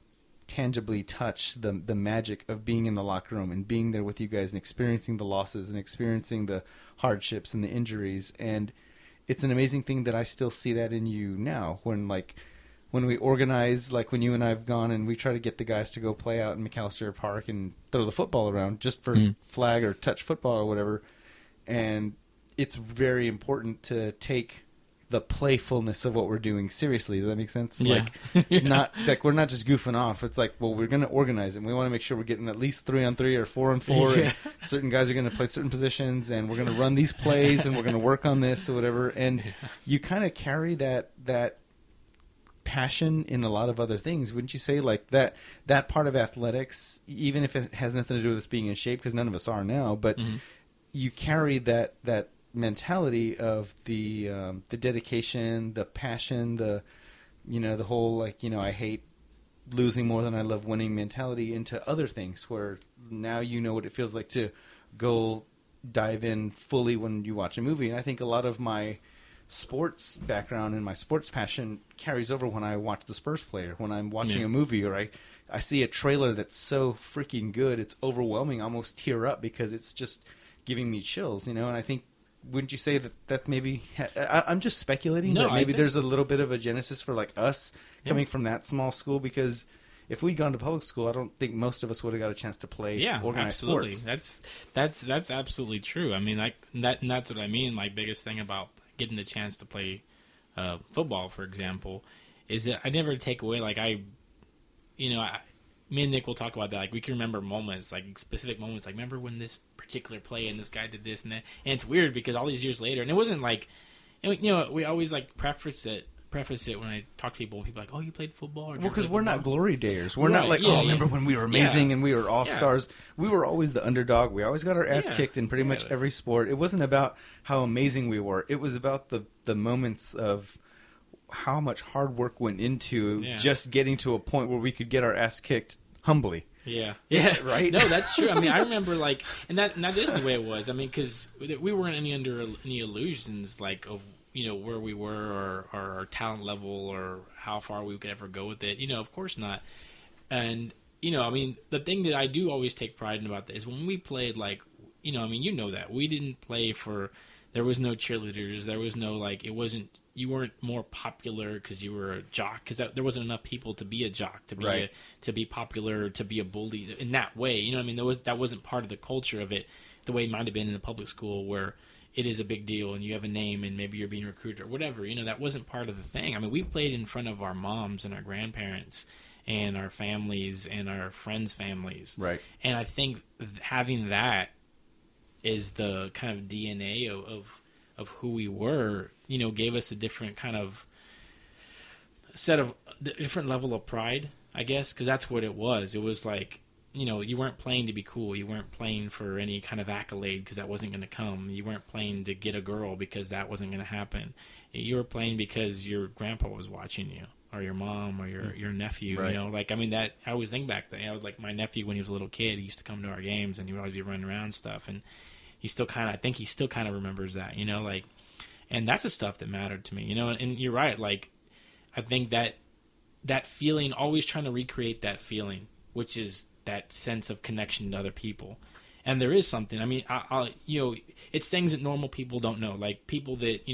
[SPEAKER 1] tangibly touch the magic of being in the locker room and being there with you guys and experiencing the losses and experiencing the hardships and the injuries. And it's an amazing thing that I still see that in you now. When we organize, like when you and I have gone and we try to get the guys to go play out in McAllister Park and throw the football around just for flag or touch football or whatever. And it's very important to take the playfulness of what we're doing seriously. Does that make sense?
[SPEAKER 2] Yeah.
[SPEAKER 1] Not like we're not just goofing off. It's like, well, we're going to organize it. And we want to make sure we're getting at least 3-on-3 or 4-on-4.
[SPEAKER 2] Yeah.
[SPEAKER 1] And certain guys are going to play certain positions, and we're going to run these plays, and we're going to work on this or whatever. And you kind of carry that passion in a lot of other things, wouldn't you say? Like that part of athletics, even if it has nothing to do with us being in shape, because none of us are now, but you carry that mentality of the dedication, the passion, the whole I hate losing more than I love winning mentality into other things, where now you know what it feels like to go dive in fully when you watch a movie. And I think a lot of my sports background and my sports passion carries over when I watch the Spurs player, when I'm watching a movie, or I see a trailer that's so freaking good, it's overwhelming, I almost tear up because it's just giving me chills, And I think, wouldn't you say that maybe I'm just speculating, but maybe there's a little bit of a genesis for like us coming from that small school, because if we'd gone to public school, I don't think most of us would have got a chance to play organized
[SPEAKER 2] absolutely.
[SPEAKER 1] sports.
[SPEAKER 2] That's absolutely true. I mean, like that, and that's what I mean. Like, biggest thing about getting the chance to play football, for example, is that I never take away, like me and Nick will talk about that. Like, we can remember moments, like specific moments, like remember when this particular play and this guy did this and that. And it's weird because all these years later, and it wasn't like, we always like preface it when I talk to people. People are like, oh, you played football? Well,
[SPEAKER 1] because we're not glory dayers. We're not like, remember when we were amazing and we were all stars. We were always the underdog. We always got our ass kicked in pretty much every sport. It wasn't about how amazing we were. It was about the moments of how much hard work went into just getting to a point where we could get our ass kicked humbly.
[SPEAKER 2] Yeah,
[SPEAKER 1] right.
[SPEAKER 2] No, that's true. I mean, I remember like, and that is the way it was. I mean, because we weren't under any illusions like of where we were or our talent level or how far we could ever go with it. Of course not. And I mean, the thing that I do always take pride in about that is when we played, like, I mean, that we didn't play for. There was no cheerleaders. There was no like. It wasn't. You weren't more popular because you were a jock, because there wasn't enough people to be a jock, to be to be popular, to be a bully in that way. I mean, that wasn't part of the culture of it, the way it might have been in a public school where it is a big deal and you have a name and maybe you're being recruited or whatever. That wasn't part of the thing. I mean, we played in front of our moms and our grandparents and our families and our friends' families.
[SPEAKER 1] Right.
[SPEAKER 2] And I think having that is the kind of DNA of who we were, gave us a different kind of set of different level of pride, I guess, because that's what it was. It was like, you weren't playing to be cool. You weren't playing for any kind of accolade because that wasn't going to come. You weren't playing to get a girl because that wasn't going to happen. You were playing because your grandpa was watching you, or your mom, or your nephew.
[SPEAKER 1] Right.
[SPEAKER 2] Like, I mean, that I always think back then. Like my nephew, when he was a little kid, he used to come to our games and he would always be running around and stuff. And I think he still kind of remembers that, like, and that's the stuff that mattered to me, and you're right. Like, I think that feeling, always trying to recreate that feeling, which is that sense of connection to other people. And there is something, I mean, it's things that normal people don't know. Like people that,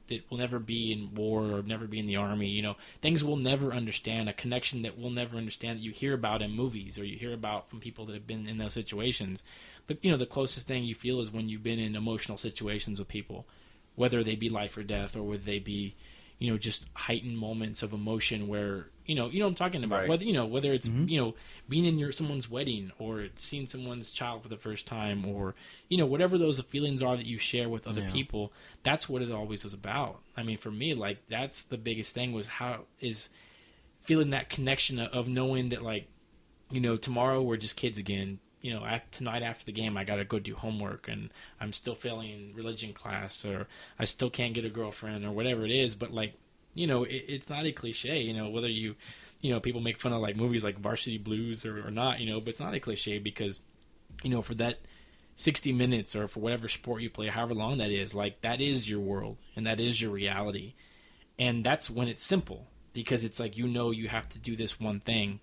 [SPEAKER 2] that will never be in war or never be in the army, you know, things we'll never understand, a connection that we'll never understand that you hear about in movies or you hear about from people that have been in those situations. But, you know, the closest thing you feel is when you've been in emotional situations with people, whether they be life or death or whether they be, you know, just heightened moments of emotion where, you know what I'm talking about.
[SPEAKER 1] Right.
[SPEAKER 2] Whether, you know, whether it's, you know, being in someone's wedding or seeing someone's child for the first time or, you know, whatever those feelings are that you share with other people, that's what it always was about. I mean, for me, like, that's the biggest thing was feeling that connection of knowing that, like, you know, tomorrow we're just kids again. You know, tonight after the game, I got to go do homework and I'm still failing religion class or I still can't get a girlfriend or whatever it is. But, like, you know, it's not a cliche, you know, whether you know, people make fun of, like, movies like Varsity Blues or not, you know, but it's not a cliche because, you know, for that 60 minutes or for whatever sport you play, however long that is, like, that is your world and that is your reality. And that's when it's simple because it's like, you know, you have to do this one thing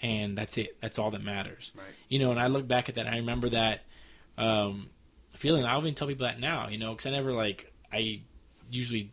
[SPEAKER 2] and that's it. That's all that matters. Right. You know, and I look back at that and I remember that feeling. I'll even tell people that now, you know, because I usually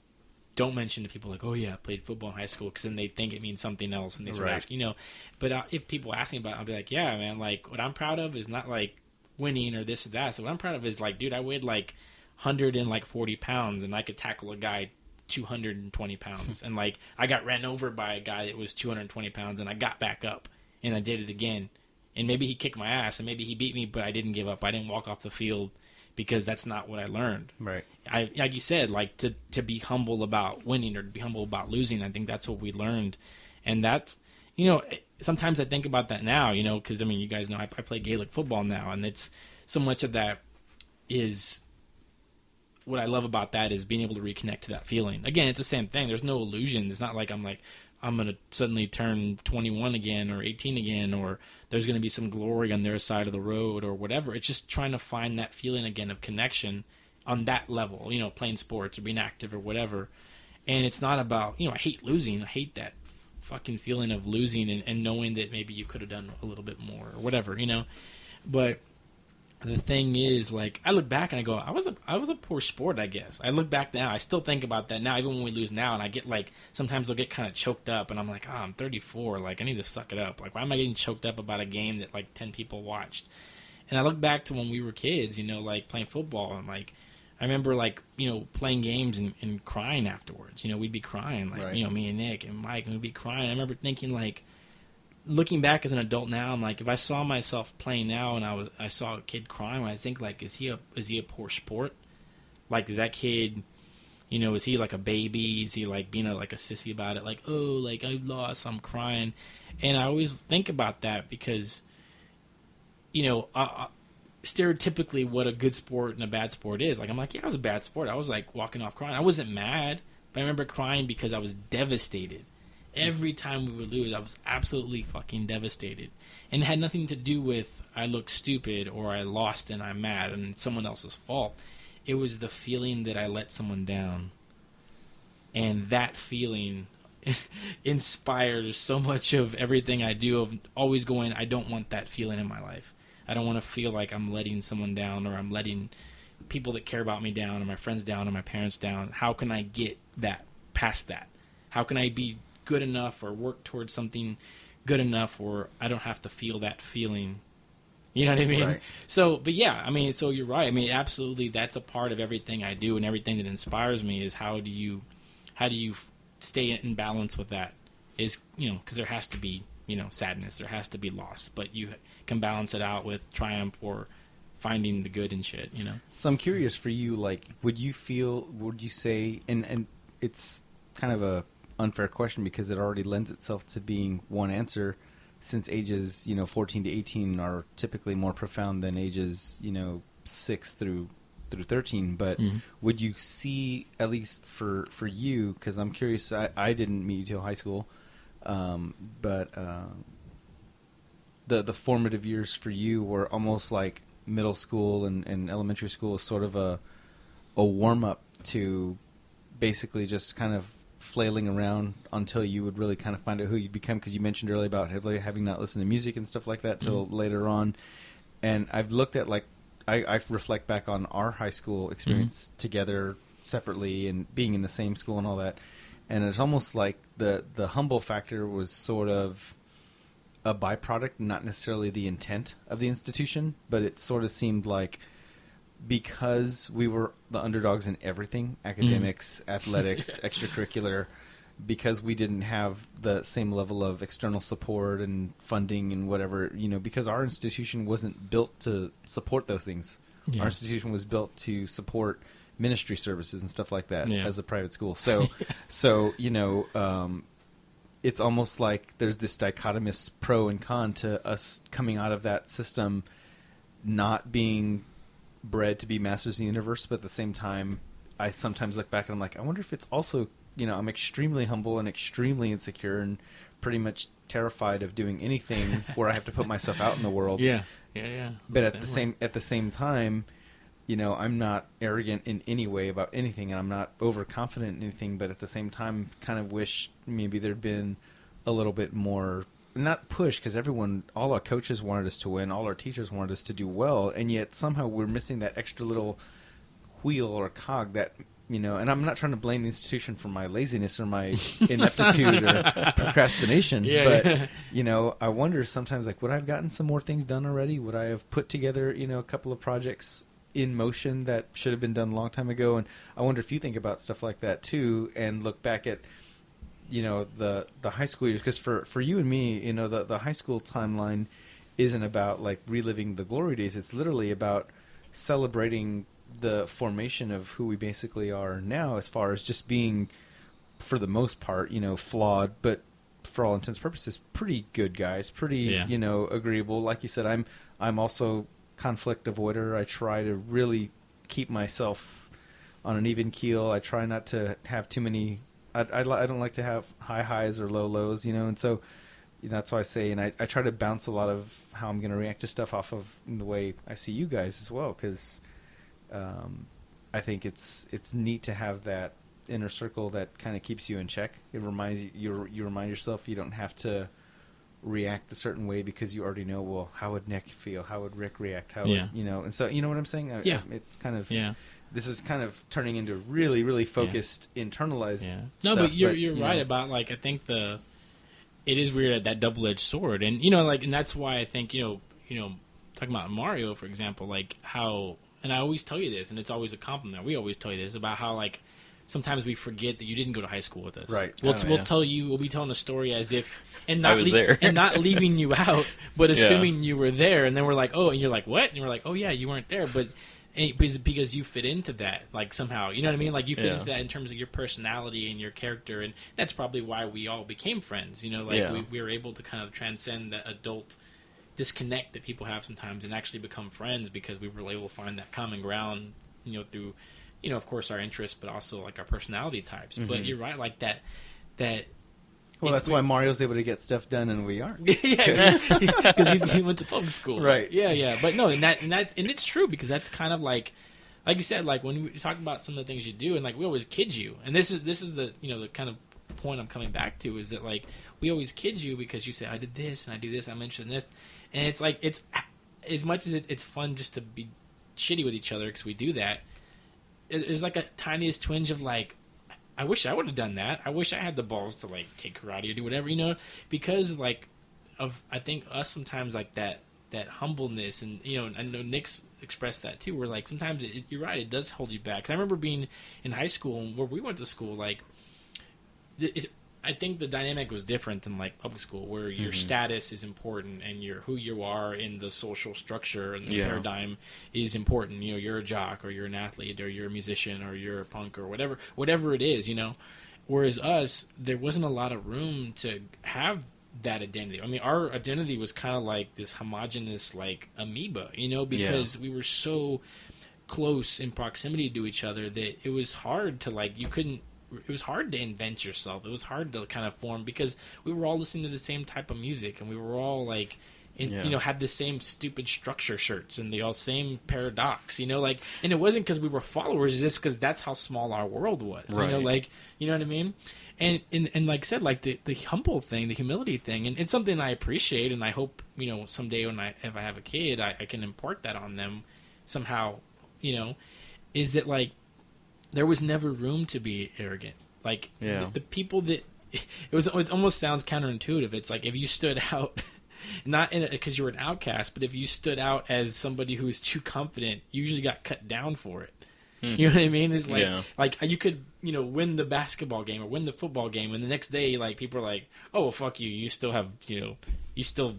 [SPEAKER 2] don't mention to people like, oh yeah, I played football in high school, because then they think it means something else and they sort of ask, you know. But if people ask me about it, I'll be like, yeah, man, like what I'm proud of is not like winning or this or that. So what I'm proud of is like, dude, I weighed like 140 pounds and I could tackle a guy 220 pounds. And like I got ran over by a guy that was 220 pounds and I got back up and I did it again. And maybe he kicked my ass and maybe he beat me, but I didn't give up. I didn't walk off the field because that's not what I learned. Right. Like you said, like to be humble about winning or to be humble about losing. I think that's what we learned. And that's, you know, sometimes I think about that now, you know, because I mean, you guys know I play Gaelic football now, and it's so much of that is what I love about that is being able to reconnect to that feeling. Again, it's the same thing. There's no illusions. It's not like I'm going to suddenly turn 21 again or 18 again, or there's going to be some glory on their side of the road or whatever. It's just trying to find that feeling again of connection on that level, you know, playing sports or being active or whatever. And it's not about, you know, I hate losing. I hate that fucking feeling of losing and knowing that maybe you could have done a little bit more or whatever, you know. But the thing is, like, I look back and I go, I was a poor sport, I guess. I look back now, I still think about that now, even when we lose now, and I get, like, sometimes I'll get kind of choked up, and I'm like, I'm 34, like, I need to suck it up. Like, why am I getting choked up about a game that, like, 10 people watched? And I look back to when we were kids, you know, like, playing football, and, like, I remember, like, you know, playing games and crying afterwards. You know, we'd be crying, like, you know, me and Nick and Mike, and we'd be crying. I remember thinking, like, looking back as an adult now, I'm like, if I saw myself playing now and I saw a kid crying, I think, like, is he a poor sport? Like, that kid, you know, is he like a baby? Is he like being like a sissy about it? Like, oh, like I lost, I'm crying. And I always think about that because, you know, stereotypically what a good sport and a bad sport is. Like, I'm like, yeah, it was a bad sport. I was like walking off crying. I wasn't mad, but I remember crying because I was devastated. Every time we would lose, I was absolutely fucking devastated. And it had nothing to do with I look stupid or I lost and I'm mad and it's someone else's fault. It was the feeling that I let someone down. And that feeling inspires so much of everything I do, of always going, I don't want that feeling in my life. I don't want to feel like I'm letting someone down or I'm letting people that care about me down or my friends down or my parents down. How can I get that past that? How can I be good enough or work towards something good enough or I don't have to feel that feeling? You know what I mean? Right. So, but yeah, I mean, so you're right. I mean, absolutely, that's a part of everything I do, and everything that inspires me is how do you stay in balance with that? Is, you know, because there has to be, you know, sadness, there has to be loss, but you can balance it out with triumph or finding the good in shit, you know?
[SPEAKER 1] So I'm curious for you, like, would you say, and it's kind of a unfair question because it already lends itself to being one answer, since ages, you know, 14 to 18 are typically more profound than ages, you know, 6 through 13. But would you see, at least for you, because I'm curious, I didn't meet you till high school, but the formative years for you were almost like middle school and elementary school is sort of a warm up to basically just kind of flailing around until you would really kind of find out who you'd become, because you mentioned earlier about having not listened to music and stuff like that till later on. And I've looked at, like, I reflect back on our high school experience together, separately and being in the same school and all that. And it's almost like the humble factor was sort of a byproduct, not necessarily the intent of the institution, but it sort of seemed like because we were the underdogs in everything, academics, athletics, extracurricular, because we didn't have the same level of external support and funding and whatever, because our institution wasn't built to support those things. Yeah. Our institution was built to support ministry services and stuff like that as a private school. So, it's almost like there's this dichotomous pro and con to us coming out of that system, not being bred to be masters of the universe, but at the same time, I sometimes look back and I'm like, I wonder if it's also, I'm extremely humble and extremely insecure and pretty much terrified of doing anything where I have to put myself out in the world.
[SPEAKER 2] Yeah.
[SPEAKER 1] But at the same time, I'm not arrogant in any way about anything, and I'm not overconfident in anything, but at the same time, kind of wish maybe there'd been a little bit more, not push, because all our coaches wanted us to win, all our teachers wanted us to do well, and yet somehow we're missing that extra little wheel or cog that, and I'm not trying to blame the institution for my laziness or my ineptitude or procrastination, but, I wonder sometimes, like, would I have gotten some more things done already? Would I have put together, a couple of projects in motion that should have been done a long time ago? And I wonder if you think about stuff like that too, and look back at the high school years, because for you and me, the high school timeline isn't about like reliving the glory days. It's literally about celebrating the formation of who we basically are now, as far as just being, for the most part, flawed, but for all intents and purposes pretty good guys, pretty agreeable. Like you said, I'm also conflict avoider. I try to really keep myself on an even keel. I try not to have too many. I don't like to have high highs or low lows, and so that's why I say, and I try to bounce a lot of how I'm going to react to stuff off of the way I see you guys as well, because I think it's neat to have that inner circle that kind of keeps you in check. It reminds you remind yourself you don't have to react a certain way because you already know, well, how would Nick feel? How would Rick react? How would, and so, you know what I'm saying? It's kind of, this is kind of turning into really, really focused, internalized stuff.
[SPEAKER 2] No, but you're right about, like, I think it is weird, that double-edged sword. And, and that's why I think, talking about Mario, for example, like how, and I always tell you this, and it's always a compliment. We always tell you this about how, like, sometimes we forget that you didn't go to high school with us.
[SPEAKER 1] Right.
[SPEAKER 2] We'll be telling a story as if, and
[SPEAKER 3] I was there.
[SPEAKER 2] and not leaving you out, but assuming you were there. And then we're like, oh, and you're like, what? And we're like, oh yeah, you weren't there, but because you fit into that, like, somehow, you know what I mean? Like, you fit into that in terms of your personality and your character, and that's probably why we all became friends. We were able to kind of transcend that adult disconnect that people have sometimes and actually become friends because we were able to find that common ground, through, of course, our interests, but also like our personality types. Mm-hmm. But you're right, like that.
[SPEAKER 1] Well, that's why Mario's able to get stuff done and we aren't.
[SPEAKER 2] Because he went to public school,
[SPEAKER 1] right?
[SPEAKER 2] Yeah. But no, and it's true, because that's kind of like you said, like when we talk about some of the things you do, and like we always kid you, and this is the the kind of point I'm coming back to, is that like we always kid you because you say, I did this and I do this, I mentioned this, and it's like, it's as much as it's fun just to be shitty with each other because we do that. There's like a tiniest twinge of like, I wish I would have done that. I wish I had the balls to like take karate or do whatever, because like I think us sometimes, like that humbleness, and I know Nick's expressed that too, where like sometimes you're right, it does hold you back. 'Cause I remember being in high school and where we went to school, like I think the dynamic was different than like public school, where your status is important and who you are in the social structure and the paradigm is important. You're a jock, or you're an athlete, or you're a musician, or you're a punk, or whatever it is. Whereas us, there wasn't a lot of room to have that identity. I mean, our identity was kind of like this homogenous, like amoeba, because we were so close in proximity to each other that it was hard to it was hard to invent yourself. It was hard to kind of form, because we were all listening to the same type of music, and we were all like, had the same stupid structure shirts and the all same paradox, and it wasn't because we were followers, it's just because that's how small our world was,
[SPEAKER 3] right.
[SPEAKER 2] You know what I mean? And like I said, like the humble thing, the humility thing, and it's something I appreciate, and I hope, someday if I have a kid, I can impart that on them somehow, is that like, there was never room to be arrogant. Like the people that it almost sounds counterintuitive. It's like if you stood out, not because you were an outcast, but if you stood out as somebody who was too confident, you usually got cut down for it. You know what I mean? It's like you could win the basketball game or win the football game, and the next day like people are like, oh well, fuck you. You still have you still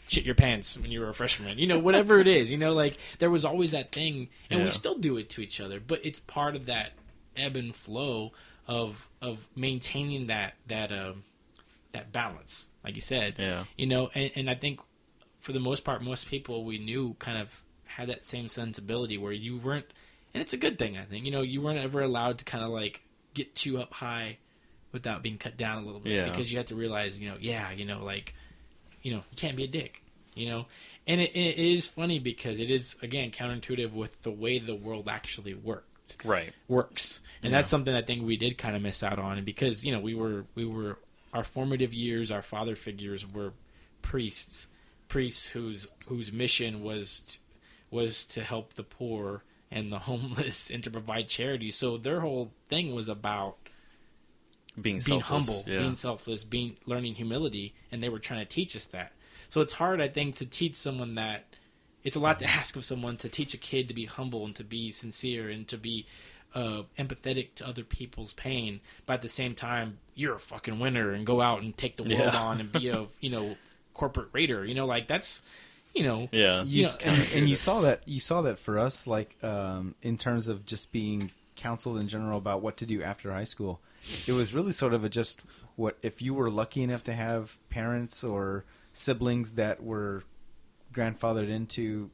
[SPEAKER 2] shit your pants when you were a freshman. Whatever it is. Like there was always that thing, and we still do it to each other. But it's part of that ebb and flow of maintaining that balance, like you said. And I think for the most part, most people we knew kind of had that same sensibility where you weren't, and it's a good thing, I think. You weren't ever allowed to kind of like get too up high without being cut down a little bit, because you had to realize, you can't be a dick, And it is funny because it is, again, counterintuitive with the way the world actually works. And that's something I think we did kind of miss out on. And because, we were our formative years, our father figures were priests whose mission was to help the poor and the homeless and to provide charity. So their whole thing was about being humble, being selfless, learning humility, and they were trying to teach us that. So it's hard, I think, to teach someone that. It's a lot to ask of someone to teach a kid to be humble and to be sincere and to be empathetic to other people's pain. But at the same time, you're a fucking winner and go out and take the world on and be a corporate raider. Like that's and
[SPEAKER 1] you saw that for us, like in terms of just being counseled in general about what to do after high school. It was really sort of what if you were lucky enough to have parents or siblings that were grandfathered into,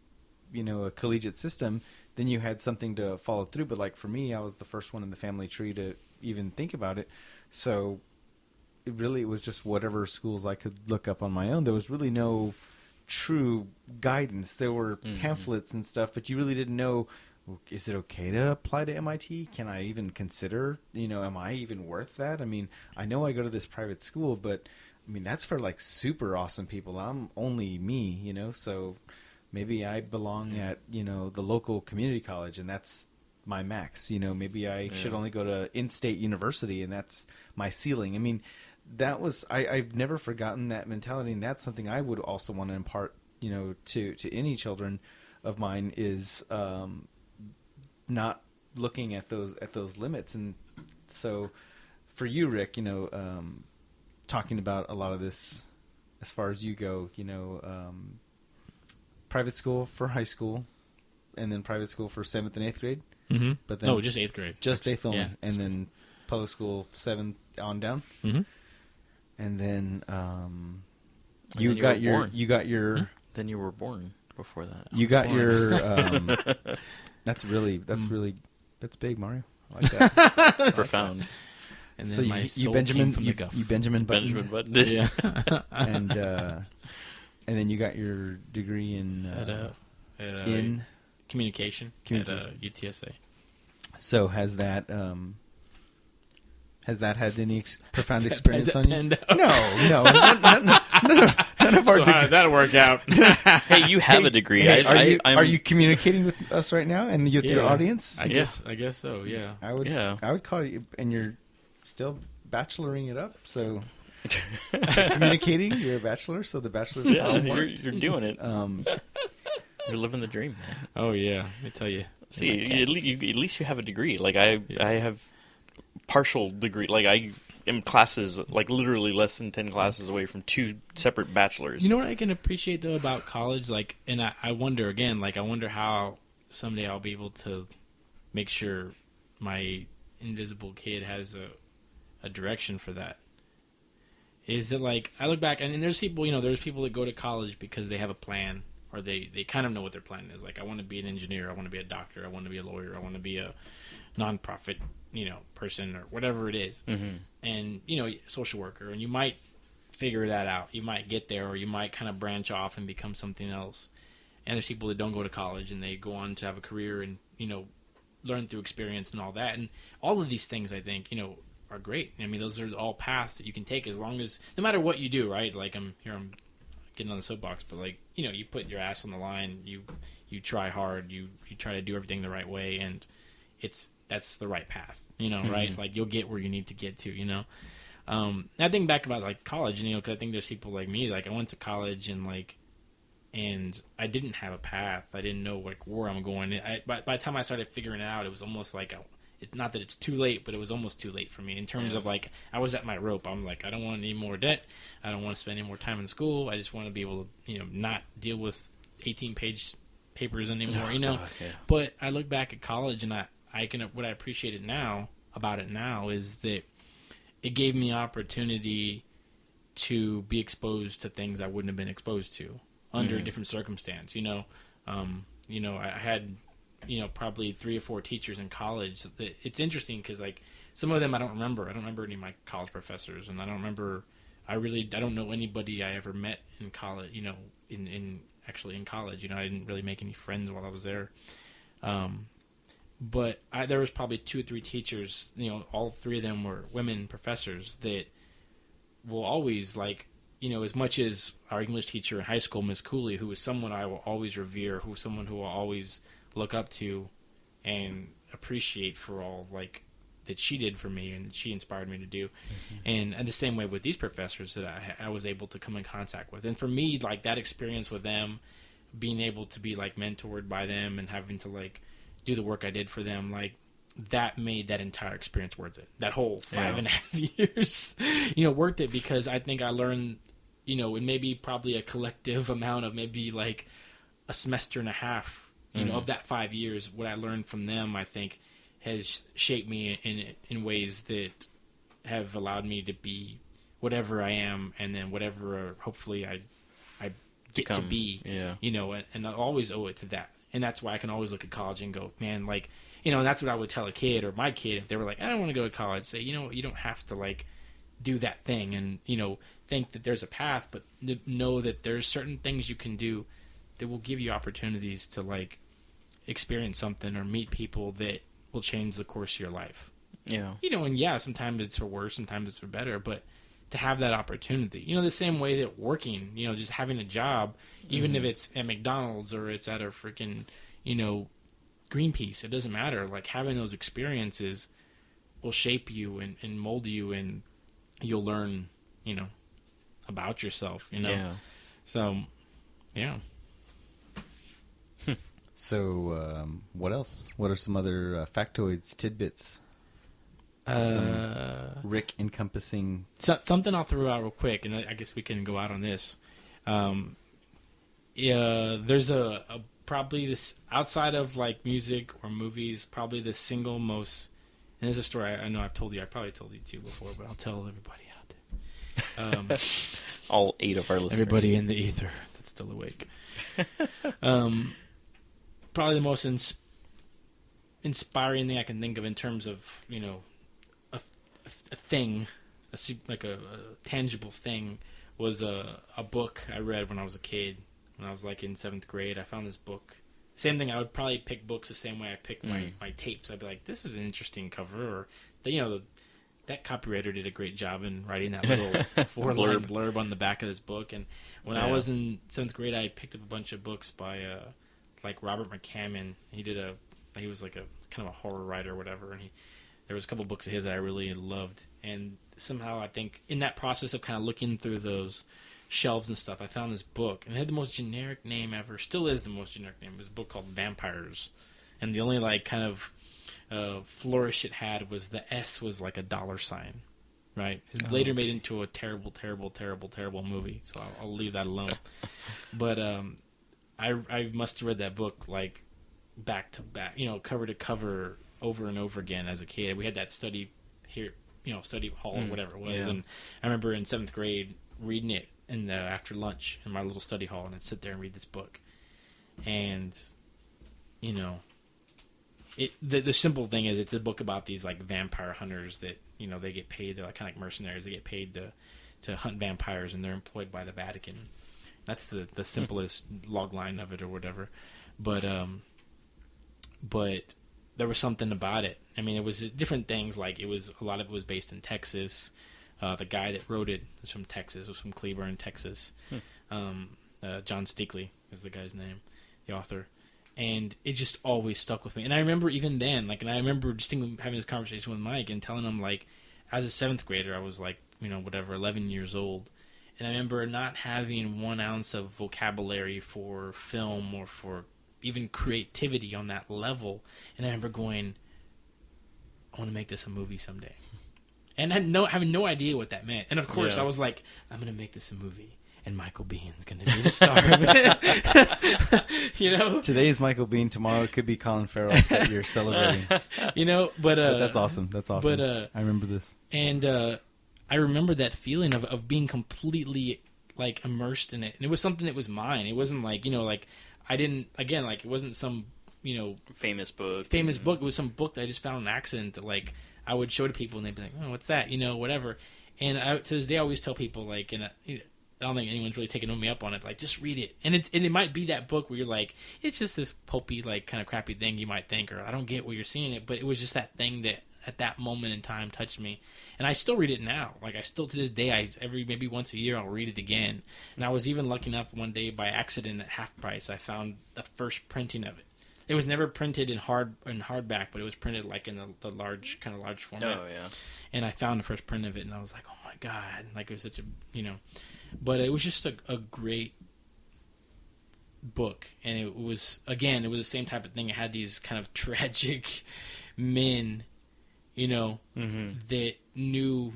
[SPEAKER 1] a collegiate system, then you had something to follow through. But like for me, I was the first one in the family tree to even think about it. So it was just whatever schools I could look up on my own. There was really no true guidance. There were pamphlets and stuff, but you really didn't know, is it okay to apply to MIT? Can I even consider, am I even worth that? I mean, I know I go to this private school, but I mean, that's for like super awesome people. I'm only me, so maybe I belong at, the local community college and that's my max. Maybe I should only go to in-state university and that's my ceiling. I mean, that was, I've never forgotten that mentality, and that's something I would also want to impart, to any children of mine is not looking at those limits. And so for you, Rick, talking about a lot of this as far as you go, private school for high school and then private school for 7th and 8th grade.
[SPEAKER 2] Mm-hmm.
[SPEAKER 1] But then
[SPEAKER 2] just 8th grade.
[SPEAKER 1] Just 8th only. Yeah, and then public school 7th on down. Mm-hmm. And then you got your
[SPEAKER 3] mm-hmm. Then you were born before that.
[SPEAKER 1] That's big, Mario. I like that.
[SPEAKER 3] That's profound.
[SPEAKER 2] And then so you Benjamin
[SPEAKER 3] Button.
[SPEAKER 2] Yeah.
[SPEAKER 1] and then you got your degree in in
[SPEAKER 2] communication at UTSA.
[SPEAKER 1] So has that had any profound experience on you? No. None of our.
[SPEAKER 2] So how did that work out?
[SPEAKER 3] Hey, you have a degree.
[SPEAKER 1] Hey, are you communicating with us right now and with your audience?
[SPEAKER 2] I guess so. Yeah.
[SPEAKER 1] I would call you, and you're still bacheloring it up. So communicating, you're a bachelor. So the bachelor.
[SPEAKER 3] You're doing it. You're living the dream, man.
[SPEAKER 2] Oh yeah, let me tell you.
[SPEAKER 3] See, at least you have a degree. Like I have partial degree. Like I am classes, like literally less than 10 classes away from 2 separate bachelors.
[SPEAKER 2] You know what I can appreciate though about college, like, and I wonder again, like I wonder how someday I'll be able to make sure my invisible kid has a direction for that. Is that like I look back and there's people, there's people that go to college because they have a plan. Or they kind of know what their plan is. Like, I want to be an engineer. I want to be a doctor. I want to be a lawyer. I want to be a nonprofit, person or whatever it is. Mm-hmm. And, social worker. And you might figure that out. You might get there, or you might kind of branch off and become something else. And there's people that don't go to college and they go on to have a career and, learn through experience and all that. And all of these things, I think, are great. I mean, those are all paths that you can take as long as, no matter what you do, right? Like, I'm getting on the soapbox, but like, you put your ass on the line, you try hard, you try to do everything the right way, and it's that's the right path, you know,
[SPEAKER 3] Mm-hmm.
[SPEAKER 2] right? Like, you'll get where you need to get to, you know. I think back about, like, college, you know, because I think there's people like me, like, I went to college and, like, and I didn't have a path. I didn't know, like, where I'm going. By the time I started figuring it out, it was almost like, not that it's too late, but it was almost too late for me in terms of, like, I was at my rope. I'm like, I don't want any more debt. I don't want to spend any more time in school. I just want to be able to, you know, not deal with 18-page papers anymore, you know.
[SPEAKER 3] God, yeah.
[SPEAKER 2] But I look back at college, and what I appreciate about it now is that it gave me opportunity to be exposed to things I wouldn't have been exposed to under a different circumstance. You know, I had, you know, probably 3 or 4 teachers in college. It's interesting because, like, some of them I don't remember. I don't remember any of my college professors, and I don't know anybody I ever met in college. You know, in college. You know, I didn't really make any friends while I was there. But there was probably 2 or 3 teachers, you know, all 3 of them were women professors that will always, like, you know, as much as our English teacher in high school, Miss Cooley, who was someone I will always revere, who was someone who will always look up to and appreciate for all, like, that she did for me and that she inspired me to do. Mm-hmm. And the same way with these professors that I was able to come in contact with. And for me, like, that experience with them, being able to be, like, mentored by them and having to, like, do the work I did for them, like, that made that entire experience worth it. That whole 5.5 years, you know, worth it, because I think I learned, you know, it may be probably a collective amount of maybe like a semester and a half, you know, of that 5 years. What I learned from them, I think, has shaped me in ways that have allowed me to be whatever I am, and then whatever hopefully I get to be, you know, and I always owe it to that. And that's why I can always look at college and go, man, like, you know, and that's what I would tell a kid or my kid if they were like, I don't want to go to college. Say, you know, you don't have to, like, do that thing and, you know, think that there's a path, but know that there's certain things you can do that will give you opportunities to, like, experience something or meet people that will change the course of your life.
[SPEAKER 3] Yeah.
[SPEAKER 2] You know, and yeah, sometimes it's for worse, sometimes it's for better, but to have that opportunity, you know, the same way that working, you know, just having a job, even if it's at McDonald's or it's at a freaking, you know, Greenpeace, it doesn't matter. Like, having those experiences will shape you and mold you, and you'll learn, you know, about yourself, you know.
[SPEAKER 3] Yeah.
[SPEAKER 2] So, yeah.
[SPEAKER 1] So, what else? What are some other factoids, tidbits? Some Rick encompassing...
[SPEAKER 2] something I'll throw out real quick, and I guess we can go out on this. There's a probably this, outside of, like, music or movies, probably the single most... And there's a story I know I've told you. I probably told you too before, but I'll tell everybody out there.
[SPEAKER 3] All 8 of our listeners.
[SPEAKER 2] Everybody in the ether that's still awake. Probably the most inspiring thing I can think of in terms of, you know, a thing, like a tangible thing, was a book I read when I was a kid. When I was, like, in 7th grade, I found this book. Same thing, I would probably pick books the same way I pick my tapes. I'd be like, this is an interesting cover, or, you know, that copywriter did a great job in writing that little 4-line blurb on the back of this book. And when I was in 7th grade, I picked up a bunch of books by, like, Robert McCammon. He was like a kind of a horror writer or whatever, and there was a couple books of his that I really loved. And somehow I think in that process of kind of looking through those shelves and stuff, I found this book, and it had the most generic name ever. Still is the most generic name. It was a book called Vampires, and the only, like, kind of flourish it had was the S was like a $, right? It later made into a terrible, terrible, terrible, terrible movie, so I'll leave that alone. But I must have read that book, like, back to back, you know, cover to cover, over and over again as a kid. We had that study here, you know, study hall or whatever it was, and I remember in 7th grade reading it after lunch in my little study hall, and I'd sit there and read this book. And, you know, the simple thing is, it's a book about these, like, vampire hunters that, you know, they get paid. They're, like, kind of like mercenaries. They get paid to hunt vampires, and they're employed by the Vatican. That's the simplest log line of it or whatever. But there was something about it. I mean, it was different things. Like, a lot of it was based in Texas. The guy that wrote it was from Texas. Was from Cleburne, Texas. John Steakley is the guy's name, the author. And it just always stuck with me. And I remember even then, like, and I remember distinctly having this conversation with Mike and telling him, like, as a 7th grader, I was like, 11 years old. And I remember not having 1 ounce of vocabulary for film or for even creativity on that level. And I remember going, I want to make this a movie someday. And having no idea what that meant. And of course, I was like, I'm going to make this a movie. And Michael Biehn is going to be the star of it.
[SPEAKER 1] Today's Michael Biehn. Tomorrow it could be Colin Farrell that you're celebrating.
[SPEAKER 2] But
[SPEAKER 1] that's awesome. That's awesome.
[SPEAKER 2] But
[SPEAKER 1] I remember this.
[SPEAKER 2] And I remember that feeling of being completely like immersed in it. And it was something that was mine. It wasn't like, I didn't, again, like it wasn't some,
[SPEAKER 3] famous book.
[SPEAKER 2] It was some book that I just found on accident that like I would show to people and they'd be like, oh, what's that? Whatever. And to this day I always tell people like, and I don't think anyone's really taken me up on it. Like, just read it, and it might be that book where you're like, it's just this pulpy, like, kind of crappy thing you might think, or I don't get what you're seeing it, but it was just that thing that at that moment in time touched me, and I still read it now. Like, I still to this day, maybe once a year I'll read it again. And I was even lucky enough one day by accident at half price I found the first printing of it. It was never printed in hardback, but it was printed like in the large format.
[SPEAKER 3] Oh yeah.
[SPEAKER 2] And I found the first print of it, and I was like, oh my god! Like it was such a But it was just a great book, and it was the same type of thing. It had these kind of tragic men, that knew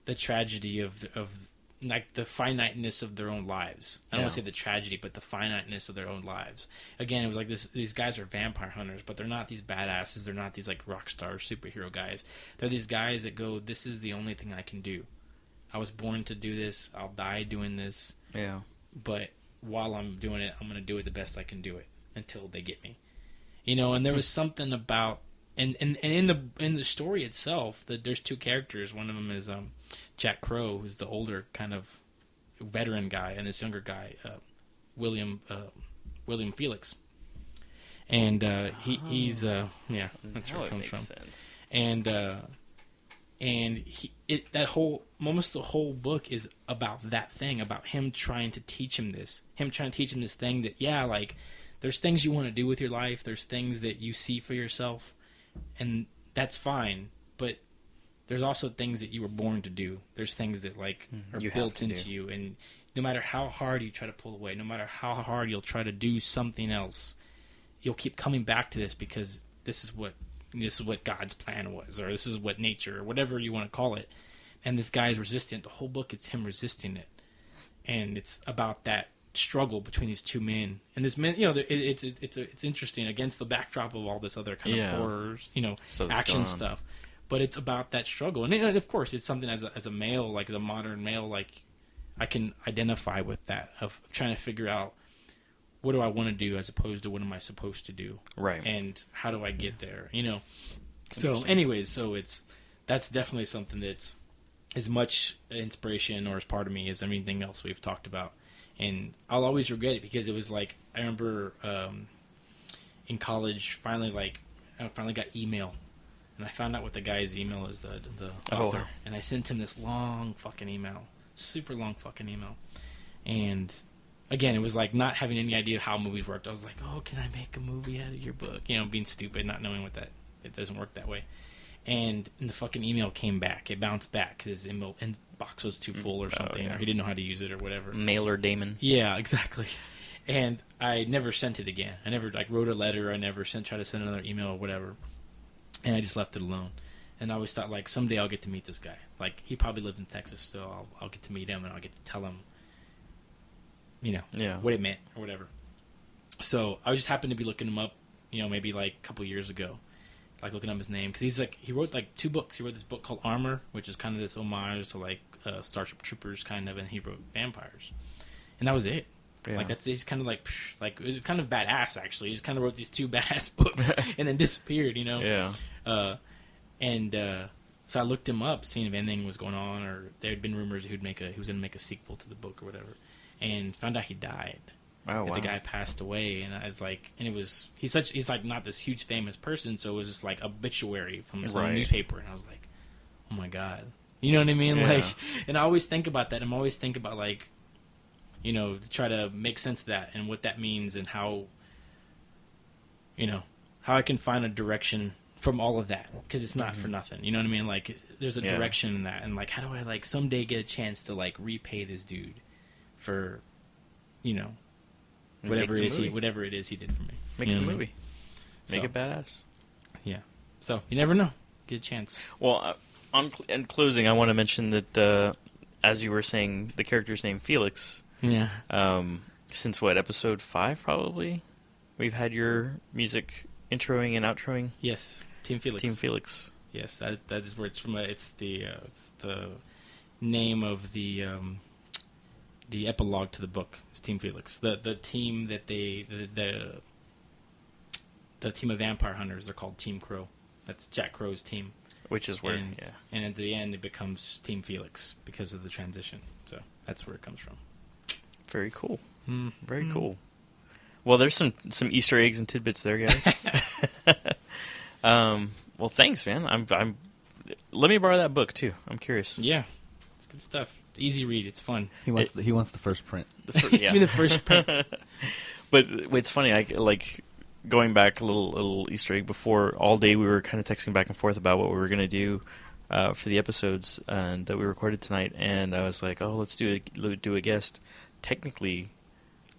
[SPEAKER 2] the tragedy of like the finiteness of their own lives. I don't want to say the tragedy, but the finiteness of their own lives. Again, it was like these guys are vampire hunters, but they're not these badasses. They're not these like rock star superhero guys. They're these guys that go, this is the only thing I can do. I was born to do this. I'll die doing this.
[SPEAKER 3] Yeah.
[SPEAKER 2] But while I'm doing it, I'm going to do it the best I can do it until they get me. And there was something about and in the story itself that there's 2 characters. One of them is Jack Crow, who's the older kind of veteran guy, and this younger guy, William Felix. And he's that's where it comes from.
[SPEAKER 3] Sense.
[SPEAKER 2] And the whole book is about that thing, about him trying to teach him this thing that, like, there's things you want to do with your life, there's things that you see for yourself, and that's fine, but there's also things that you were born to do. There's things that, like, are built into you, and no matter how hard you try to pull away, no matter how hard you'll try to do something else, you'll keep coming back to this because this is what God's plan was, or this is what nature, or whatever you want to call it. And this guy is resistant. The whole book, it's him resisting it. And it's about that struggle between these 2 men. And this man, it's interesting against the backdrop of all this other kind of horrors, action stuff. But it's about that struggle. And of course, it's something as a male, like as a modern male, like I can identify with that, of trying to figure out, what do I want to do as opposed to what am I supposed to do?
[SPEAKER 3] Right.
[SPEAKER 2] And how do I get there? So anyways, that's definitely something that's as much inspiration or as part of me as anything else we've talked about. And I'll always regret it because it was like, I remember in college, I finally got email. And I found out what the guy's email is, the author. And I sent him this long fucking email. Super long fucking email. And again, it was like not having any idea how movies worked. I was like, oh, can I make a movie out of your book? Being stupid, not knowing it doesn't work that way. And the fucking email came back. It bounced back because his inbox was too full or something, or he didn't know how to use it or whatever.
[SPEAKER 3] Mailer Damon.
[SPEAKER 2] Yeah, exactly. And I never sent it again. I never wrote a letter. I never tried to send another email or whatever. And I just left it alone. And I always thought, like, someday I'll get to meet this guy. Like, he probably lived in Texas, so I'll get to meet him and I'll get to tell him, what it meant or whatever. So I just happened to be looking him up, maybe like a couple years ago, like looking up his name, because he wrote like 2 books. He wrote this book called Armor, which is kind of this homage to like Starship Troopers kind of, and he wrote Vampires, and that was it. Yeah. Like he's kind of like it was kind of badass actually. He just kind of wrote these 2 badass books and then disappeared, Yeah. So I looked him up, seeing if anything was going on, or there had been rumors he was going to make a sequel to the book or whatever. And found out he died.
[SPEAKER 3] Oh, wow.
[SPEAKER 2] The guy passed away, and I was like, and it was he's like not this huge famous person, so it was just like obituary from some newspaper, and I was like, oh my god, you know what I mean? Yeah. Like, and I always think about that. I'm always think about like, to try to make sense of that and what that means and how how I can find a direction from all of that, because it's not for nothing. You know what I mean? Like, there's a direction in that, and like, how do I like someday get a chance to like repay this dude for, whatever it is he did for me.
[SPEAKER 3] Make a movie. Make it badass.
[SPEAKER 2] Yeah. So you never know. Get a chance.
[SPEAKER 3] Well, in closing, I want to mention that as you were saying, the character's name Felix.
[SPEAKER 2] Yeah.
[SPEAKER 3] Since episode 5 probably, we've had your music introing and outroing.
[SPEAKER 2] Yes. Team Felix.
[SPEAKER 3] Team Felix.
[SPEAKER 2] Yes, that is where it's from. It's the name of the epilogue to the book. It's Team Felix. The team that the team of vampire hunters. They're called Team Crow. That's Jack Crow's team.
[SPEAKER 3] Which is where,
[SPEAKER 2] and at the end it becomes Team Felix because of the transition. So that's where it comes from.
[SPEAKER 3] Very cool. Very cool. Well, there's some Easter eggs and tidbits there, guys. Well, thanks, man. I'm. Let me borrow that book too. I'm curious.
[SPEAKER 2] Yeah, it's good stuff. It's easy read. It's fun.
[SPEAKER 1] He wants the first print.
[SPEAKER 2] Give me the first print.
[SPEAKER 3] But it's funny. I like going back a little Easter egg. Before all day, we were kind of texting back and forth about what we were going to do for the episodes that we recorded tonight. And I was like, "Oh, let's do a guest." Technically,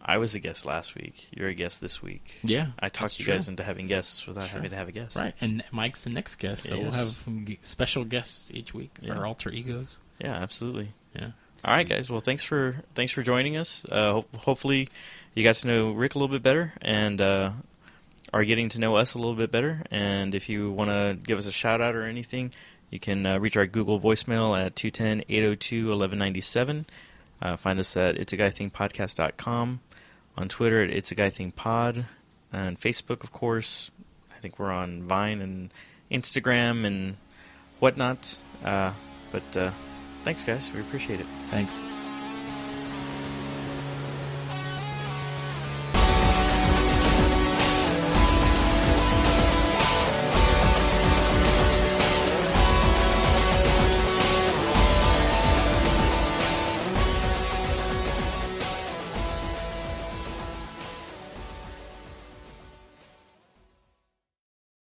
[SPEAKER 3] I was a guest last week. You're a guest this week.
[SPEAKER 2] Yeah.
[SPEAKER 3] I talked you guys into having guests without having to have a guest.
[SPEAKER 2] Right, and Mike's the next guest, so we'll have special guests each week, our alter egos.
[SPEAKER 3] Yeah, absolutely.
[SPEAKER 2] Yeah.
[SPEAKER 3] All right, guys. Well, thanks for joining us. Hopefully, you got to know Rick a little bit better and are getting to know us a little bit better. And if you want to give us a shout-out or anything, you can reach our Google voicemail at 210-802-1197. Find us at itsaguythingpodcast.com, on Twitter at itsaguythingpod, and Facebook, of course. I think we're on Vine and Instagram and whatnot. But thanks, guys. We appreciate it.
[SPEAKER 2] Thanks.